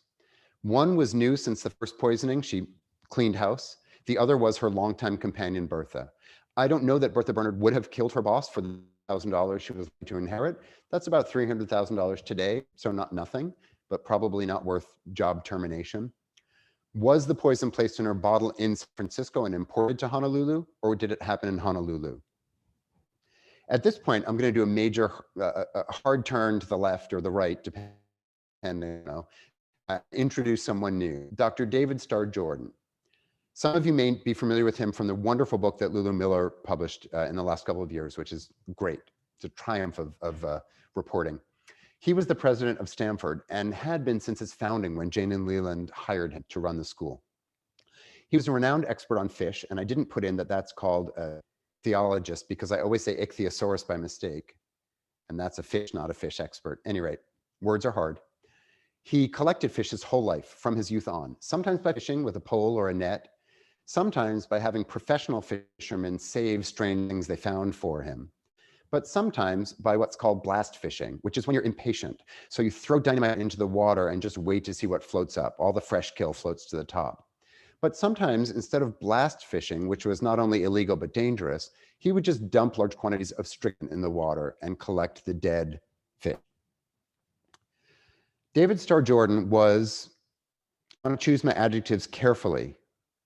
One was new since the first poisoning, she cleaned house. The other was her longtime companion, Bertha. I don't know that Bertha Bernard would have killed her boss for the $1,000 she was to inherit. That's about $300,000 today, so not nothing, but probably not worth job termination. Was the poison placed in her bottle in San Francisco and imported to Honolulu, or did it happen in Honolulu? At this point, I'm going to do a major hard turn to the left or the right, depending, introduce someone new, Dr. David Starr Jordan. Some of you may be familiar with him from the wonderful book that Lulu Miller published in the last couple of years, which is great. It's a triumph of reporting. He was the president of Stamford and had been since its founding when Jane and Leland hired him to run the school. He was a renowned expert on fish, and I didn't put in that that's called a theologist because I always say ichthyosaurus by mistake, and that's a fish, not a fish expert. At any rate, words are hard. He collected fish his whole life from his youth on, sometimes by fishing with a pole or a net, sometimes by having professional fishermen save strange things they found for him, but sometimes by what's called blast fishing, which is when you're impatient. So you throw dynamite into the water and just wait to see what floats up. All the fresh kill floats to the top. But sometimes, instead of blast fishing, which was not only illegal but dangerous, he would just dump large quantities of strychnine in the water and collect the dead fish. David Starr Jordan was, I want to choose my adjectives carefully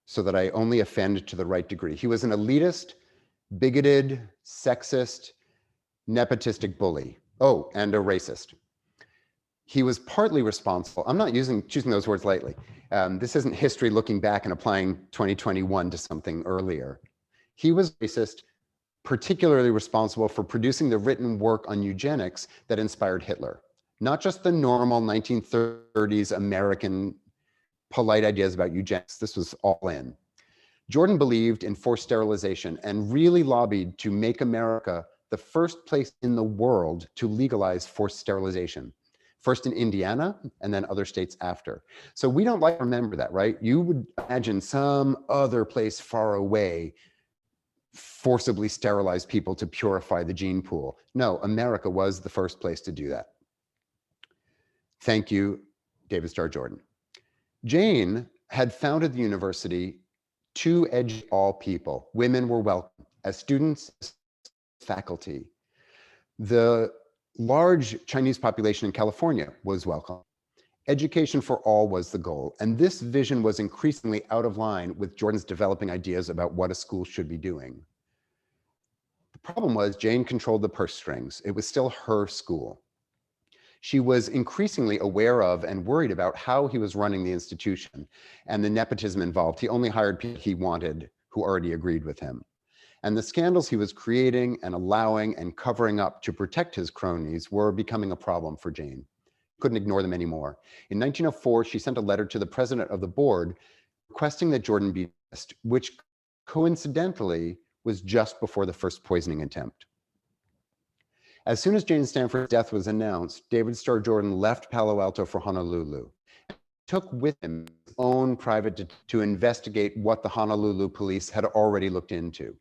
so that I only offend to the right degree. He was an elitist, bigoted, sexist, nepotistic bully. Oh, and a racist. He was partly responsible. I'm not choosing those words lightly. This isn't history looking back and applying 2021 to something earlier. He was racist, particularly responsible for producing the written work on eugenics that inspired Hitler. Not just the normal 1930s American polite ideas about eugenics. This was all in. Jordan believed in forced sterilization and really lobbied to make America the first place in the world to legalize forced sterilization. First in Indiana and then other states after. So we don't like to remember that, right? You would imagine some other place far away forcibly sterilize people to purify the gene pool. No, America was the first place to do that. Thank you, David Starr Jordan. Jane had founded the university to educate all people. Women were welcome as students, as faculty. The large Chinese population in California was welcome. Education for all was the goal, and this vision was increasingly out of line with Jordan's developing ideas about what a school should be doing. The problem was Jane controlled the purse strings. It was still her school. She was increasingly aware of and worried about how he was running the institution and the nepotism involved. He only hired people he wanted who already agreed with him. And the scandals he was creating and allowing and covering up to protect his cronies were becoming a problem for Jane. Couldn't ignore them anymore. In 1904, she sent a letter to the president of the board requesting that Jordan be dismissed, which coincidentally was just before the first poisoning attempt. As soon as Jane Stamford's death was announced, David Starr Jordan left Palo Alto for Honolulu. took with him his own private to investigate what the Honolulu police had already looked into.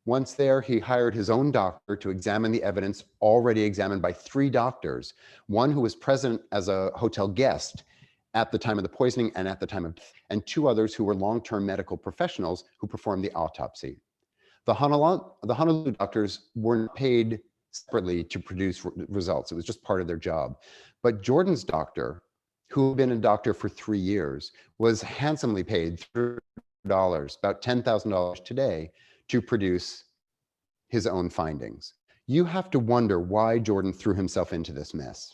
Once there, he hired his own doctor to examine the evidence already examined by 3 doctors, one who was present as a hotel guest at the time of the poisoning and at the time of death, and 2 others who were long-term medical professionals who performed the autopsy. The Honolulu doctors weren't paid separately to produce results. It was just part of their job. But Jordan's doctor, who had been a doctor for 3 years, was handsomely paid $3, about $10,000 today, to produce his own findings. You have to wonder why Jordan threw himself into this mess.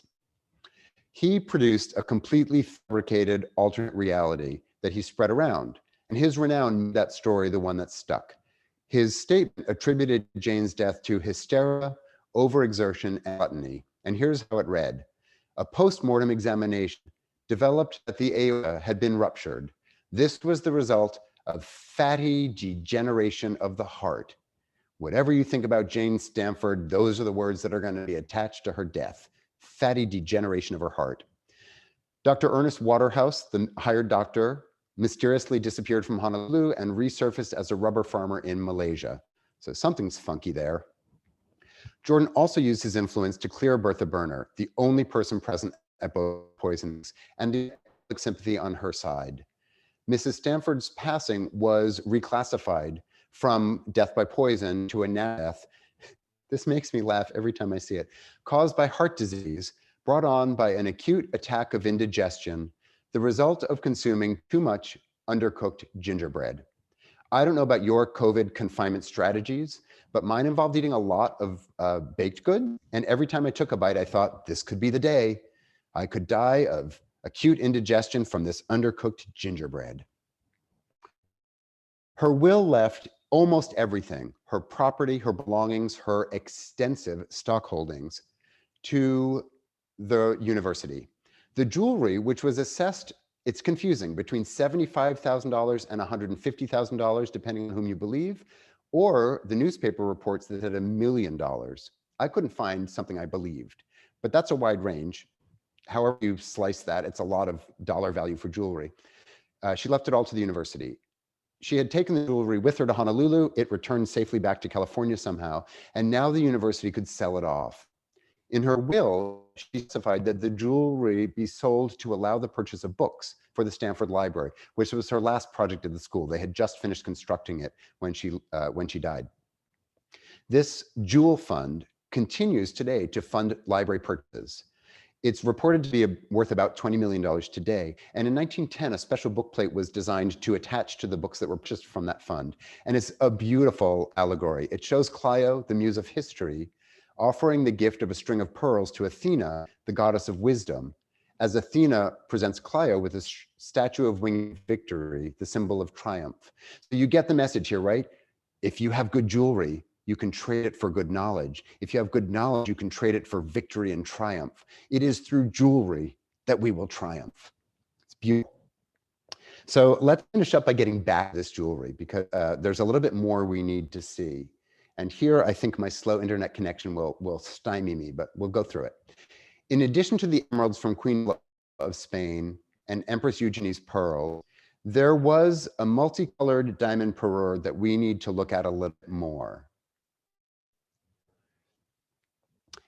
He produced a completely fabricated alternate reality that he spread around, and his renown made that story the one that stuck. His statement attributed Jane's death to hysteria, overexertion, and gluttony. And here's how it read. A post-mortem examination developed that the aorta had been ruptured. This was the result of fatty degeneration of the heart. Whatever you think about Jane Stamford, those are the words that are going to be attached to her death. Fatty degeneration of her heart. Dr. Ernest Waterhouse, the hired doctor, mysteriously disappeared from Honolulu and resurfaced as a rubber farmer in Malaysia. So something's funky there. Jordan also used his influence to clear Bertha Berner, the only person present at both poisonings, and to public sympathy on her side. Mrs. Stamford's passing was reclassified from death by poison to a death. This makes me laugh every time I see it. Caused by heart disease, brought on by an acute attack of indigestion, the result of consuming too much undercooked gingerbread. I don't know about your COVID confinement strategies, but mine involved eating a lot of baked goods. And every time I took a bite, I thought, this could be the day. I could die of acute indigestion from this undercooked gingerbread. Her will left almost everything, her property, her belongings, her extensive stock holdings, to the university. The jewelry, which was assessed, it's confusing, between $75,000 and $150,000, depending on whom you believe, or the newspaper reports that it had $1 million. I couldn't find something I believed, but that's a wide range. However you slice that, it's a lot of dollar value for jewelry. She left it all to the university. She had taken the jewelry with her to Honolulu. It returned safely back to California somehow, and now the university could sell it off. In her will, she specified that the jewelry be sold to allow the purchase of books for the Stamford Library, which was her last project at the school. They had just finished constructing it when she died. This jewel fund continues today to fund library purchases. It's reported to be worth about $20 million today. And in 1910, a special bookplate was designed to attach to the books that were purchased from that fund. And it's a beautiful allegory. It shows Clio, the muse of history, offering the gift of a string of pearls to Athena, the goddess of wisdom, as Athena presents Clio with a statue of winged victory, the symbol of triumph. So you get the message here, right? If you have good jewelry, you can trade it for good knowledge. If you have good knowledge, you can trade it for victory and triumph. It is through jewelry that we will triumph. It's beautiful. So let's finish up by getting back to this jewelry, because there's a little bit more we need to see. And here, I think my slow internet connection will stymie me, but we'll go through it. In addition to the emeralds from Queen of Spain and Empress Eugenie's pearl, there was a multicolored diamond parure that we need to look at a little bit more.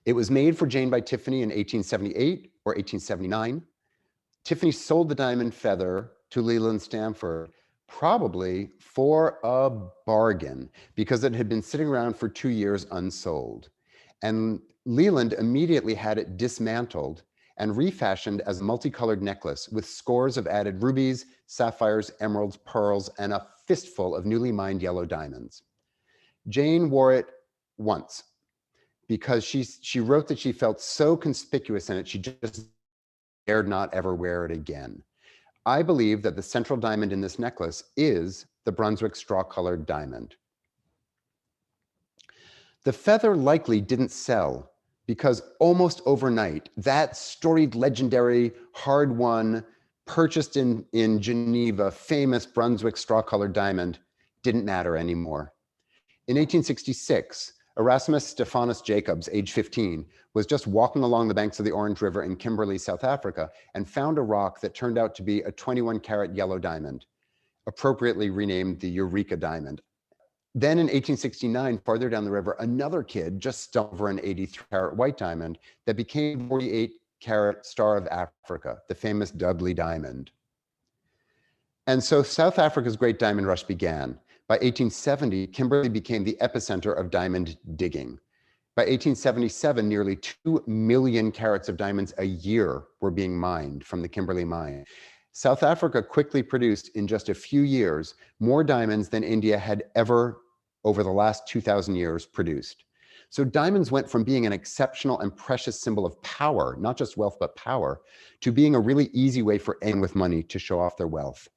It was made for Jane by Tiffany in 1878 or 1879. Tiffany sold the diamond feather to Leland Stamford, probably for a bargain, because it had been sitting around for 2 years unsold. And Leland immediately had it dismantled and refashioned as a multicolored necklace with scores of added rubies, sapphires, emeralds, pearls, and a fistful of newly mined yellow diamonds. Jane wore it once because she wrote that she felt so conspicuous in it, she just dared not ever wear it again. I believe that the central diamond in this necklace is the Brunswick straw-colored diamond. The feather likely didn't sell because almost overnight, that storied, legendary, hard-won, purchased in Geneva, famous Brunswick straw-colored diamond didn't matter anymore. In 1866, Erasmus Stephanus Jacobs, age 15, was just walking along the banks of the Orange River in Kimberley, South Africa, and found a rock that turned out to be a 21-carat yellow diamond, appropriately renamed the Eureka diamond. Then in 1869, farther down the river, another kid just stumbled over an 83-carat white diamond that became 48-carat Starr of Africa, the famous Jubilee diamond. And so South Africa's Great Diamond Rush began. By 1870, Kimberley became the epicenter of diamond digging. By 1877, nearly 2 million carats of diamonds a year were being mined from the Kimberley mine. South Africa quickly produced, in just a few years, more diamonds than India had ever, over the last 2,000 years, produced. So diamonds went from being an exceptional and precious symbol of power, not just wealth, but power, to being a really easy way for anyone with money to show off their wealth.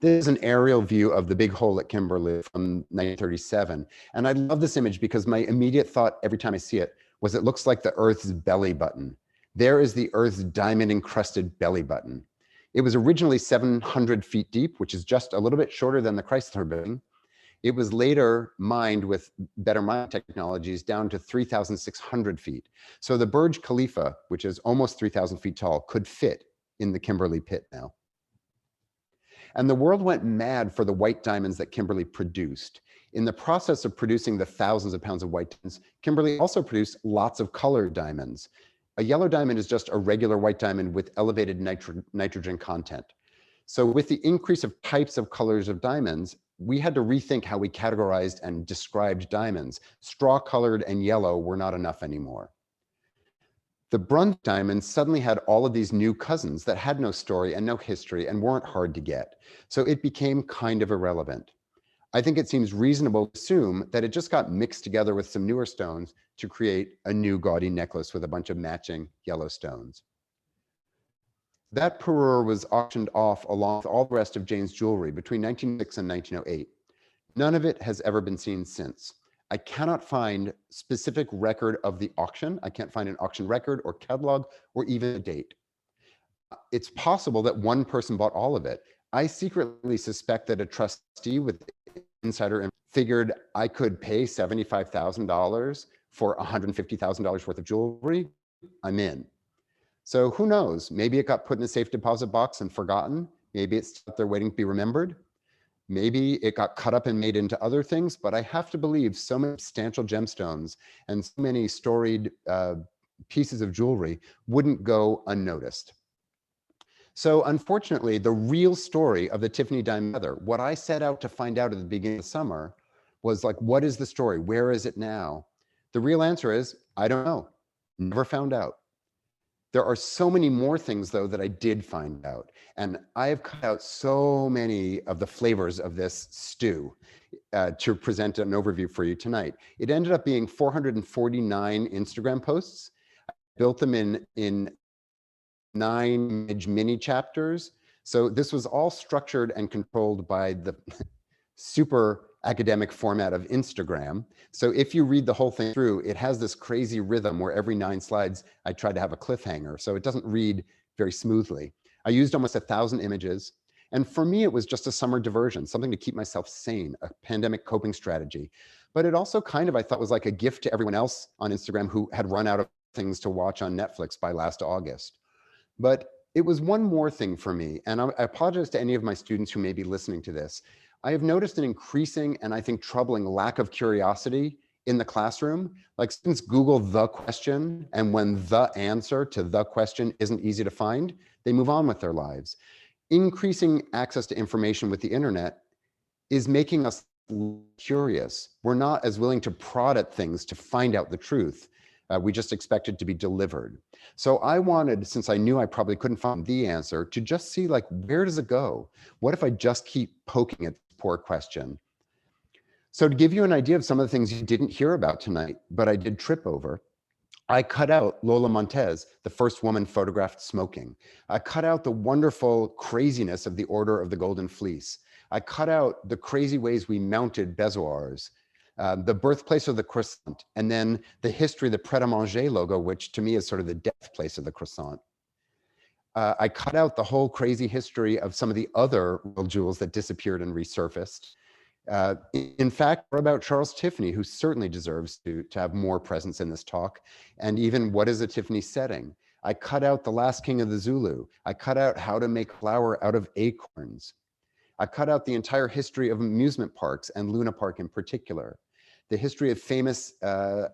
This is an aerial view of the big hole at Kimberley from 1937. And I love this image because my immediate thought every time I see it was it looks like the Earth's belly button. There is the Earth's diamond encrusted belly button. It was originally 700 feet deep, which is just a little bit shorter than the Chrysler building. It was later mined with better mining technologies down to 3,600 feet. So the Burj Khalifa, which is almost 3,000 feet tall, could fit in the Kimberley pit now. And the world went mad for the white diamonds that Kimberley produced. In the process of producing the thousands of pounds of white diamonds, Kimberley also produced lots of colored diamonds. A yellow diamond is just a regular white diamond with elevated nitrogen content. So with the increase of types of colors of diamonds, we had to rethink how we categorized and described diamonds. Straw-colored and yellow were not enough anymore. The Brunswick Diamond suddenly had all of these new cousins that had no story and no history and weren't hard to get. So it became kind of irrelevant. I think it seems reasonable to assume that it just got mixed together with some newer stones to create a new gaudy necklace with a bunch of matching yellow stones. That parure was auctioned off along with all the rest of Jane's jewelry between 1906 and 1908. None of it has ever been seen since. I cannot find specific record of the auction. I can't find an auction record or catalog or even a date. It's possible that one person bought all of it. I secretly suspect that a trustee with insider figured I could pay $75,000 for $150,000 worth of jewelry. I'm in. So who knows? Maybe it got put in a safe deposit box and forgotten. Maybe it's out there waiting to be remembered. Maybe it got cut up and made into other things, but I have to believe so many substantial gemstones and so many storied pieces of jewelry wouldn't go unnoticed. So unfortunately, the real story of the Tiffany diamond feather, what I set out to find out at the beginning of the summer was like, what is the story? Where is it now? The real answer is, I don't know, never found out. There are so many more things, though, that I did find out. And I have cut out so many of the flavors of this stew to present an overview for you tonight. It ended up being 449 Instagram posts. I built them in 9 mini chapters. So this was all structured and controlled by the super academic format of Instagram. So if you read the whole thing through, it has this crazy rhythm where every 9 slides, I try to have a cliffhanger. So it doesn't read very smoothly. I used almost 1,000 images. And for me, it was just a summer diversion, something to keep myself sane, a pandemic coping strategy. But it also kind of, I thought, was like a gift to everyone else on Instagram who had run out of things to watch on Netflix by last August. But it was one more thing for me. And I apologize to any of my students who may be listening to this. I have noticed an increasing and I think troubling lack of curiosity in the classroom. Like students Google the question, and when the answer to the question isn't easy to find, they move on with their lives. Increasing access to information with the internet is making us curious. We're not as willing to prod at things to find out the truth. We just expect it to be delivered. So I wanted, since I knew I probably couldn't find the answer, to just see like, where does it go? What if I just keep poking at this poor question? So to give you an idea of some of the things you didn't hear about tonight, but I did trip over, I cut out Lola Montez, the first woman photographed smoking. I cut out the wonderful craziness of the Order of the Golden Fleece. I cut out the crazy ways we mounted bezoars, the birthplace of the croissant, and then the history of the Pret-a-Manger logo, which to me is sort of the death place of the croissant. I cut out the whole crazy history of some of the other real jewels that disappeared and resurfaced. In fact, what about Charles Tiffany, who certainly deserves to have more presence in this talk? And even what is a Tiffany setting? I cut out The Last King of the Zulu. I cut out How to Make Flour Out of Acorns. I cut out the entire history of amusement parks and Luna Park in particular, the history of famous actors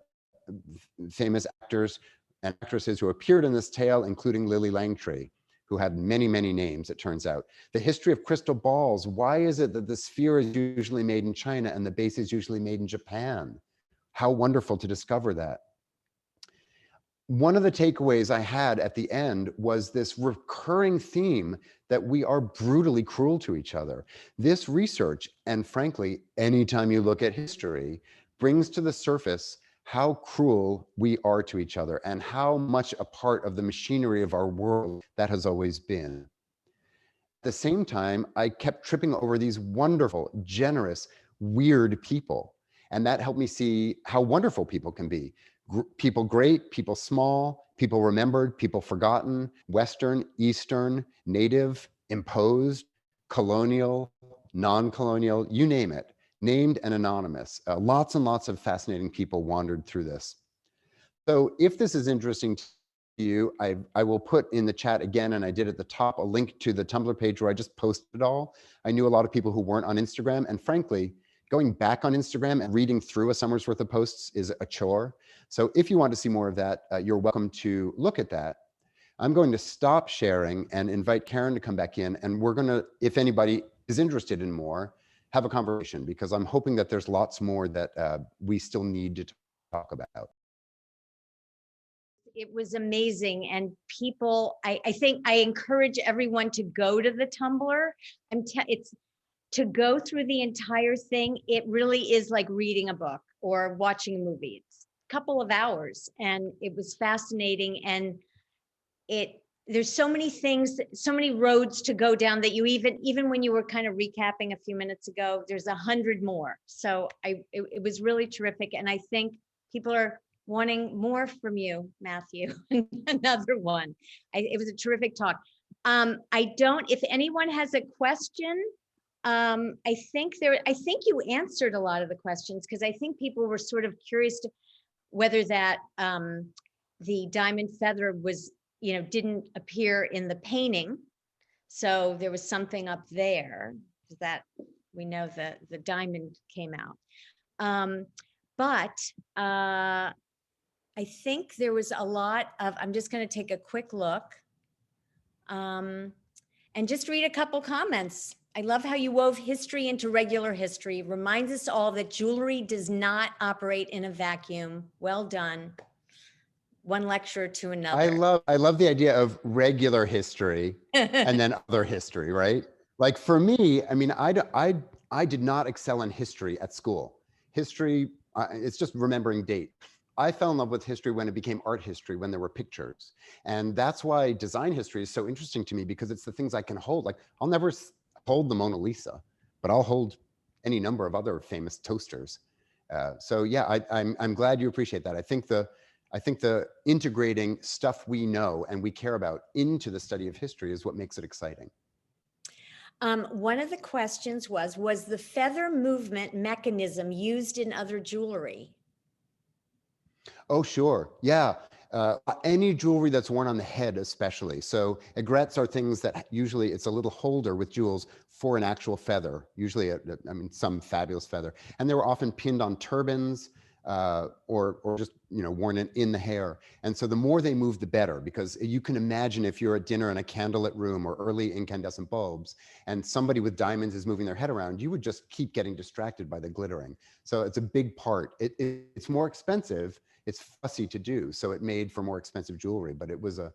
and actresses who appeared in this tale, including Lily Langtry, who had many, many names, it turns out. The history of crystal balls. Why is it that the sphere is usually made in China and the base is usually made in Japan? How wonderful to discover that. One of the takeaways I had at the end was this recurring theme that we are brutally cruel to each other. This research, and frankly, anytime you look at history, brings to the surface how cruel we are to each other and how much a part of the machinery of our world that has always been. At the same time, I kept tripping over these wonderful, generous, weird people. And that helped me see how wonderful people can be. People great, people small, people remembered, people forgotten, Western, Eastern, Native, imposed, colonial, non-colonial, you name it, named and anonymous. Lots and lots of fascinating people wandered through this. So if this is interesting to you, I will put in the chat again, and I did at the top, a link to the Tumblr page where I just posted it all. I knew a lot of people who weren't on Instagram, and frankly, going back on Instagram and reading through a summer's worth of posts is a chore. So if you want to see more of that, you're welcome to look at that. I'm going to stop sharing and invite Karen to come back in, and we're gonna, if anybody is interested in more, have a conversation, because I'm hoping that there's lots more that we still need to talk about. It was amazing. And people, I think I encourage everyone to go to the Tumblr. It's to go through the entire thing. It really is like reading a book or watching a movie. It's a couple of hours, and it was fascinating. And there's so many things, so many roads to go down that you even when you were kind of recapping a few minutes ago, there's 100 more. So it was really terrific. And I think people are wanting more from you, Matthew. Another one. It was a terrific talk. If anyone has a question, I think you answered a lot of the questions, because I think people were sort of curious to whether that the diamond feather was, didn't appear in the painting. So there was something up there that we know that the diamond came out. But I think there was a lot of, I'm just going to take a quick look and just read a couple comments. I love how you wove history into regular history. Reminds us all that jewelry does not operate in a vacuum. Well done. One lecture to another. I love the idea of regular history and then other history, right? Like for me, I mean, I did not excel in history at school. History, it's just remembering date. I fell in love with history when it became art history, when there were pictures. And that's why design history is so interesting to me, because it's the things I can hold. Like I'll never hold the Mona Lisa, but I'll hold any number of other famous toasters. So yeah, I'm glad you appreciate that. I think the integrating stuff we know and we care about into the study of history is what makes it exciting. One of the questions was the feather movement mechanism used in other jewelry? Oh, sure. Yeah. Any jewelry that's worn on the head, especially. So aigrettes are things that usually it's a little holder with jewels for an actual feather, usually, some fabulous feather. And they were often pinned on turbans or just, worn in the hair. And so the more they move, the better, because you can imagine if you're at dinner in a candlelit room or early incandescent bulbs, and somebody with diamonds is moving their head around, you would just keep getting distracted by the glittering. So it's a big part. It's more expensive. It's fussy to do, so it made for more expensive jewelry, but it was a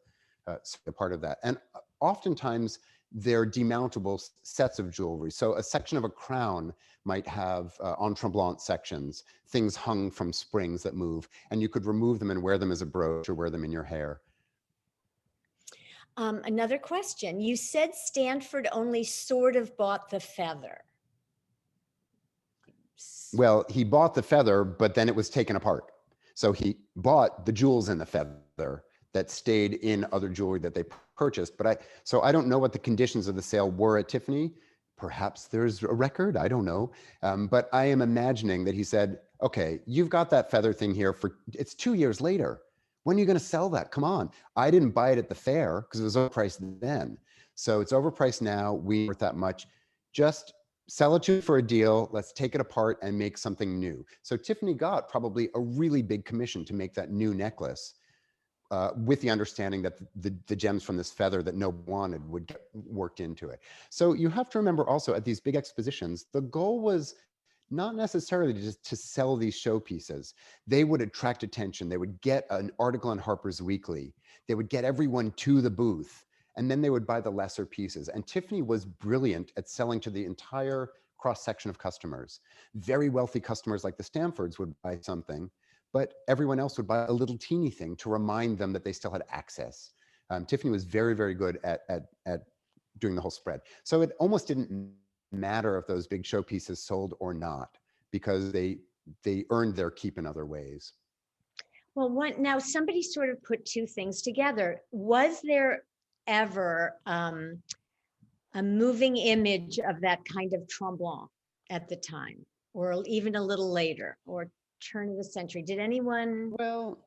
part of that. And oftentimes they're demountable sets of jewelry. So a section of a crown might have en-tremblant sections, things hung from springs that move, and you could remove them and wear them as a brooch or wear them in your hair. Another question. You said Stanford only sort of bought the feather. Well, he bought the feather, but then it was taken apart. So he bought the jewels in the feather that stayed in other jewelry that they purchased. So I don't know what the conditions of the sale were at Tiffany, Perhaps there's a record, I don't know. But I am imagining that he said, okay, you've got that feather thing here it's 2 years later. When are you going to sell that? Come on. I didn't buy it at the fair because it was overpriced then. So it's overpriced now. We aren't worth that much. Just sell it to you for a deal. Let's take it apart and make something new. So Tiffany got probably a really big commission to make that new necklace. With the understanding that the gems from this feather that no one wanted would get worked into it. So you have to remember also at these big expositions, the goal was not necessarily just to sell these showpieces. They would attract attention. They would get an article in Harper's Weekly. They would get everyone to the booth, and then they would buy the lesser pieces. And Tiffany was brilliant at selling to the entire cross-section of customers. Very wealthy customers like the Stamfords would buy something, but everyone else would buy a little teeny thing to remind them that they still had access. Tiffany was very, very good at doing the whole spread. So it almost didn't matter if those big showpieces sold or not, because they earned their keep in other ways. Well, now somebody sort of put two things together. Was there ever a moving image of that kind of tremblant at the time, or even a little later, or turn of the century? Did anyone? Well,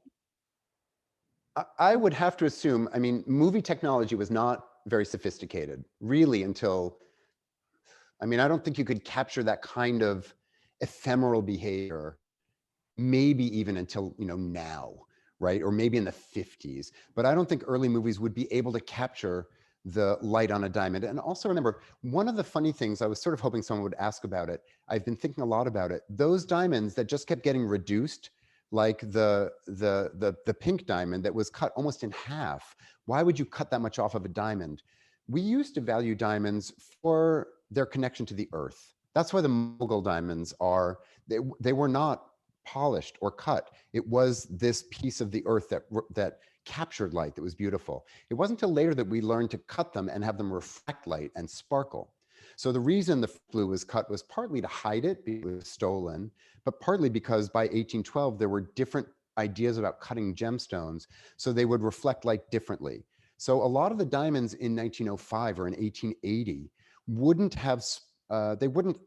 I would have to assume, I mean, movie technology was not very sophisticated really until, I mean, I don't think you could capture that kind of ephemeral behavior, maybe even until, now, right? Or maybe in the 50s. But I don't think early movies would be able to capture the light on a diamond. And also remember, one of the funny things, I was sort of hoping someone would ask about it. I've been thinking a lot about it. Those diamonds that just kept getting reduced, like the pink diamond that was cut almost in half. Why would you cut that much off of a diamond? We used to value diamonds for their connection to the earth. That's why the Mughal diamonds are, they were not polished or cut. It was this piece of the earth that captured light, that was beautiful. It wasn't until later that we learned to cut them and have them reflect light and sparkle. So the reason the blue was cut was partly to hide it because it was stolen, but partly because by 1812, there were different ideas about cutting gemstones, so they would reflect light differently. So a lot of the diamonds in 1905 or in 1880 wouldn't have, they wouldn't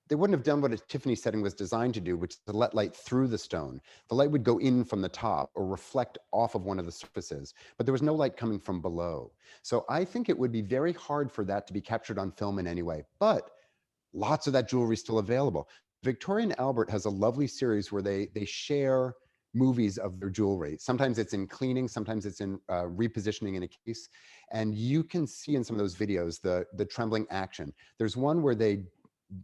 have done what a Tiffany setting was designed to do, which is to let light through the stone. The light would go in from the top or reflect off of one of the surfaces, but there was no light coming from below. So I think it would be very hard for that to be captured on film in any way, but lots of that jewelry is still available. Victoria and Albert has a lovely series where they share movies of their jewelry. Sometimes it's in cleaning, sometimes it's in repositioning in a case. And you can see in some of those videos the trembling action. There's one where they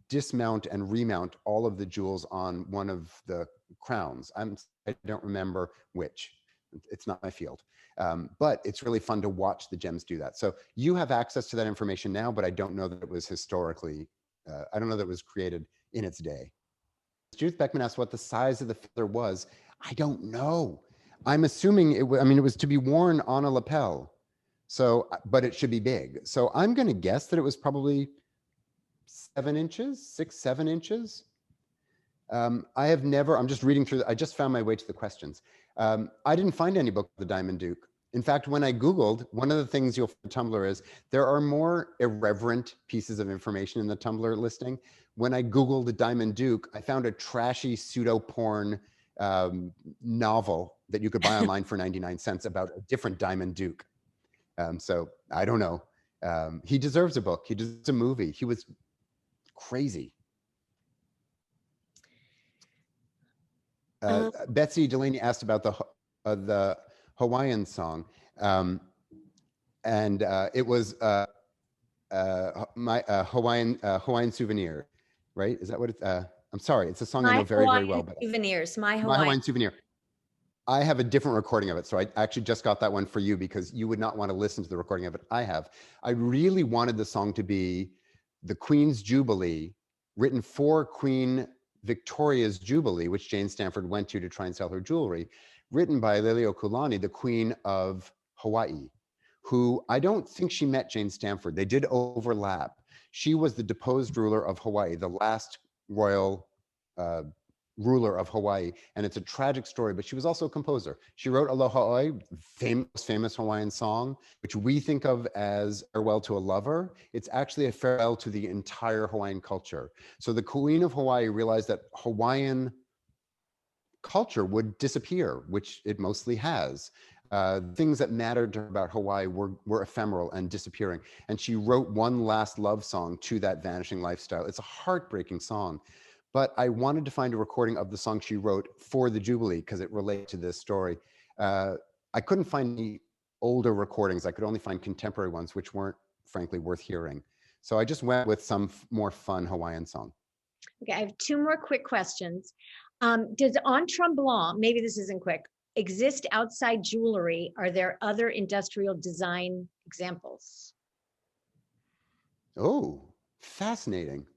dismount and remount all of the jewels on one of the crowns. I don't remember which. It's not my field. But it's really fun to watch the gems do that. So you have access to that information now, but I don't know that it was historically, I don't know that it was created in its day. Judith Beckman asked what the size of the feather was. I don't know. I'm assuming it was to be worn on a lapel. So, but it should be big. So I'm going to guess that it was probably 7 inches, 6, 7 inches. I have never, I'm just reading through, I just found my way to the questions. I didn't find any book of the Diamond Duke. In fact, when I Googled, one of the things you'll find on Tumblr is there are more irreverent pieces of information in the Tumblr listing. When I Googled the Diamond Duke, I found a trashy pseudo-porn novel that you could buy online for 99 cents about a different Diamond Duke. So I don't know. He deserves a book. He deserves a movie. He was crazy. Betsy Delaney asked about the Hawaiian song, and it was my Hawaiian Souvenir, right? Is that what it's? I'm sorry, it's a song I know very, very well. But Souvenirs, my Hawaiian Souvenir. I have a different recording of it, so I actually just got that one for you because you would not want to listen to the recording of it. I have. I really wanted the song to be the Queen's Jubilee, written for Queen Victoria's Jubilee, which Jane Stamford went to try and sell her jewelry, written by Liliuokalani, the Queen of Hawaii, who I don't think she met Jane Stamford. They did overlap. She was the deposed ruler of Hawaii, the last royal ruler of Hawaii, and it's a tragic story, but she was also a composer. She wrote Aloha Oi, famous Hawaiian song, which we think of as farewell to a lover. It's actually a farewell to the entire Hawaiian culture. So the Queen of Hawaii realized that Hawaiian culture would disappear, which it mostly has. Things that mattered to her about Hawaii were ephemeral and disappearing. And she wrote one last love song to that vanishing lifestyle. It's a heartbreaking song. But I wanted to find a recording of the song she wrote for the Jubilee because it related to this story. I couldn't find any older recordings. I could only find contemporary ones, which weren't, frankly, worth hearing. So I just went with some more fun Hawaiian song. Okay, I have two more quick questions. Does Entre Blanc, maybe this isn't quick, exist outside jewelry? Are there other industrial design examples? Oh, fascinating.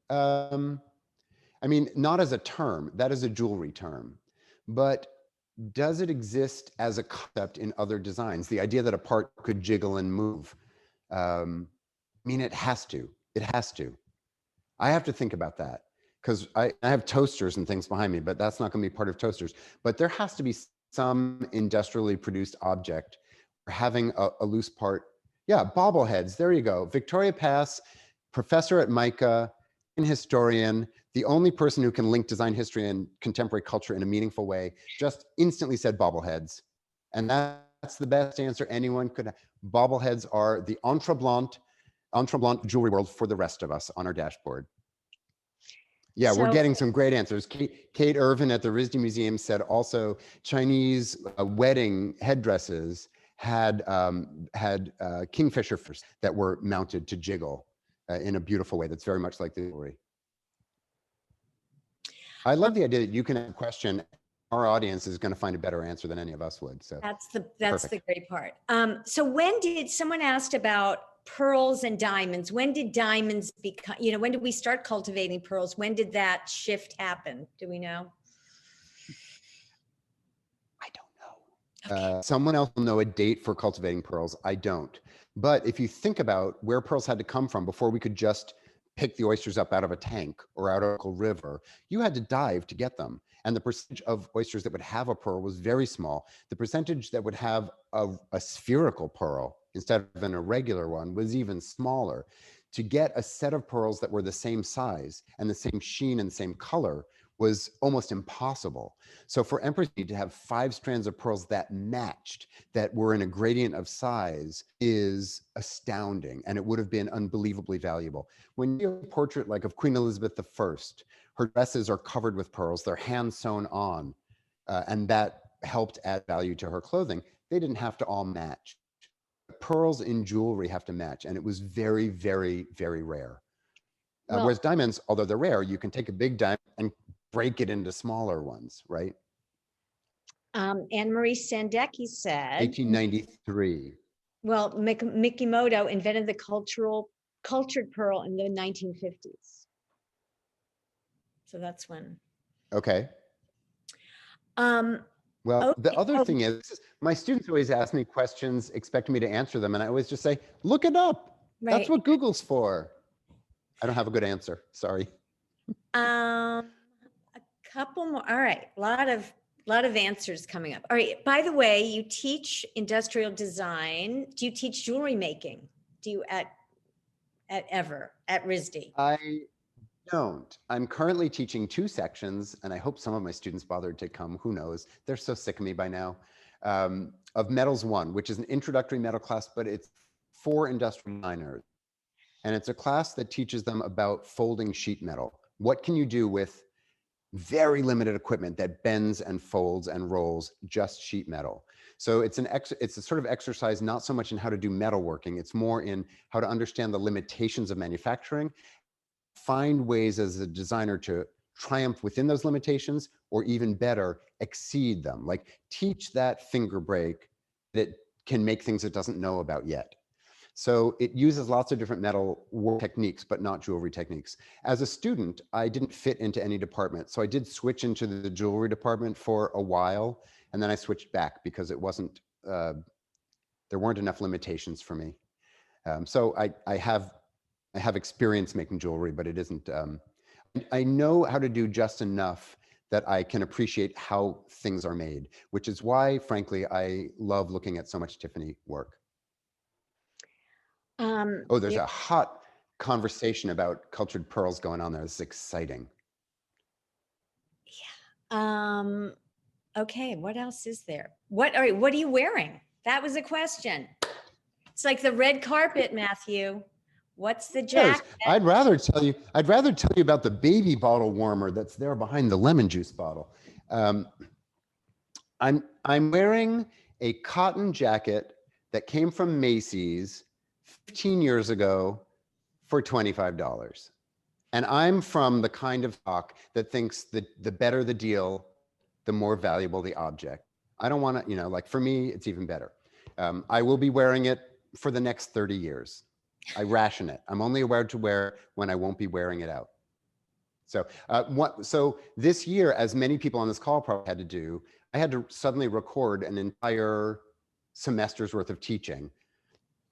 I mean, not as a term, that is a jewelry term, but does it exist as a concept in other designs? The idea that a part could jiggle and move. I mean, it has to. I have to think about that because I have toasters and things behind me, but that's not going to be part of toasters. But there has to be some industrially produced object having a loose part. Yeah, bobbleheads. There you go. Victoria Pass, professor at MICA, and historian, the only person who can link design history and contemporary culture in a meaningful way, just instantly said bobbleheads. And that's the best answer anyone could have. Bobbleheads are the Entre Blanc jewelry world for the rest of us on our dashboard. Yeah, we're getting some great answers. Kate Irvin at the RISD Museum said also Chinese wedding headdresses had kingfisher fish that were mounted to jiggle in a beautiful way that's very much like the jewelry. I love the idea that you can have a question. Our audience is going to find a better answer than any of us would. So that's the great part. So when did someone asked about pearls and diamonds? When did diamonds become, when did we start cultivating pearls? When did that shift happen? Do we know? I don't know. Okay. Someone else will know a date for cultivating pearls. I don't. But if you think about where pearls had to come from before we could just pick the oysters up out of a tank or out of a local river, you had to dive to get them. And the percentage of oysters that would have a pearl was very small. The percentage that would have a spherical pearl instead of an irregular one was even smaller. To get a set of pearls that were the same size and the same sheen and same color was almost impossible. So for empress to have 5 strands of pearls that matched, that were in a gradient of size, is astounding, and it would have been unbelievably valuable. When you have a portrait like of Queen Elizabeth I, her dresses are covered with pearls, they're hand sewn on, and that helped add value to her clothing. They didn't have to all match. Pearls in jewelry have to match, and it was very, very, very rare. Whereas diamonds, although they're rare, you can take a big diamond and break it into smaller ones, right? Anne-Marie Sandecki said 1893. Well, Mikimoto invented the cultured pearl in the 1950s. So that's when. Okay. Well, the other thing is, my students always ask me questions, expecting me to answer them, and I always just say, look it up. Right. That's what Google's for. I don't have a good answer. Sorry. A couple more. All right. A lot of answers coming up. All right. By the way, you teach industrial design. Do you teach jewelry making? Do you at RISD? I don't. I'm currently teaching 2 sections, and I hope some of my students bothered to come. Who knows? They're so sick of me by now. Of Metals 1, which is an introductory metal class, but it's for industrial designers. And it's a class that teaches them about folding sheet metal. What can you do with very limited equipment that bends and folds and rolls just sheet metal? So it's a sort of exercise, not so much in how to do metalworking, it's more in how to understand the limitations of manufacturing, find ways as a designer to triumph within those limitations, or even better, exceed them. Like teach that finger break that can make things it doesn't know about yet. So it uses lots of different metal work techniques, but not jewelry techniques. As a student, I didn't fit into any department. So I did switch into the jewelry department for a while, and then I switched back because it wasn't, there weren't enough limitations for me. So I have experience making jewelry, but it isn't, I know how to do just enough that I can appreciate how things are made, which is why, frankly, I love looking at so much Tiffany work. Oh, there's a hot conversation about cultured pearls going on there. This is exciting. Yeah. Okay, what else is there? What are you wearing? That was a question. It's like the red carpet, Matthew. What's the jacket? I'd rather tell you about the baby bottle warmer that's there behind the lemon juice bottle. I'm wearing a cotton jacket that came from Macy's 15 years ago for $25. And I'm from the kind of stock that thinks that the better the deal, the more valuable the object. I don't want to, like for me, it's even better. I will be wearing it for the next 30 years. I ration it. I'm only allowed to wear when I won't be wearing it out. So, so this year, as many people on this call probably had to do, I had to suddenly record an entire semester's worth of teaching.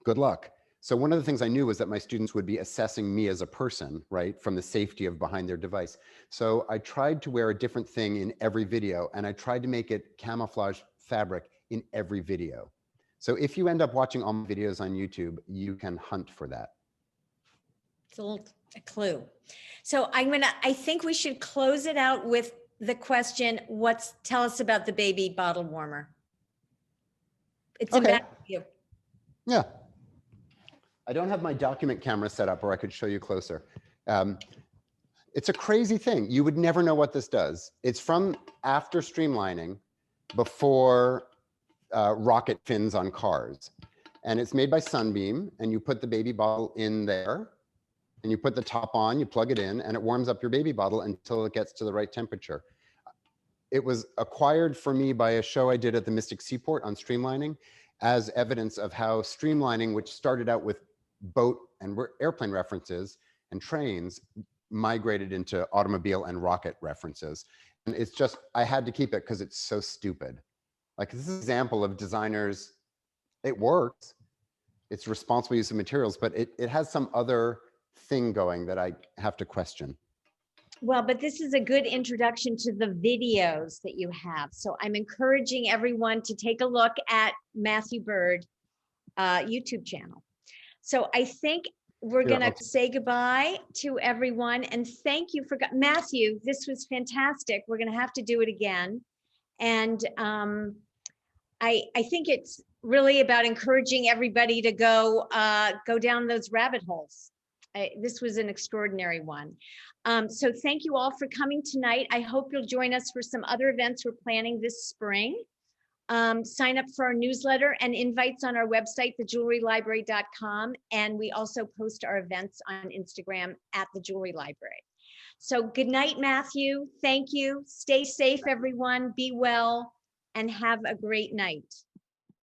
Good luck. So one of the things I knew was that my students would be assessing me as a person, right, from the safety of behind their device. So I tried to wear a different thing in every video, and I tried to make it camouflage fabric in every video. So if you end up watching all my videos on YouTube, you can hunt for that. It's a clue. So I think we should close it out with the question, tell us about the baby bottle warmer. It's okay. About you. Yeah. I don't have my document camera set up, or I could show you closer. It's a crazy thing. You would never know what this does. It's from after streamlining, before rocket fins on cars. And it's made by Sunbeam, and you put the baby bottle in there, and you put the top on, you plug it in, and it warms up your baby bottle until it gets to the right temperature. It was acquired for me by a show I did at the Mystic Seaport on streamlining, as evidence of how streamlining, which started out with boat and airplane references and trains, migrated into automobile and rocket references. And it's just, I had to keep it because it's so stupid. Like, this is an example of designers, it works, it's responsible use of materials, but it has some other thing going that I have to question. Well, but this is a good introduction to the videos that you have. So I'm encouraging everyone to take a look at Matthew Bird YouTube channel. So I think we're going to say goodbye to everyone, and thank you for Matthew. This was fantastic. We're going to have to do it again. And I think it's really about encouraging everybody to go down those rabbit holes. This was an extraordinary one. So thank you all for coming tonight. I hope you'll join us for some other events we're planning this spring. Sign up for our newsletter and invites on our website, thejewelrylibrary.com. And we also post our events on Instagram at The Jewelry Library. So good night, Matthew. Thank you. Stay safe, everyone. Be well and have a great night.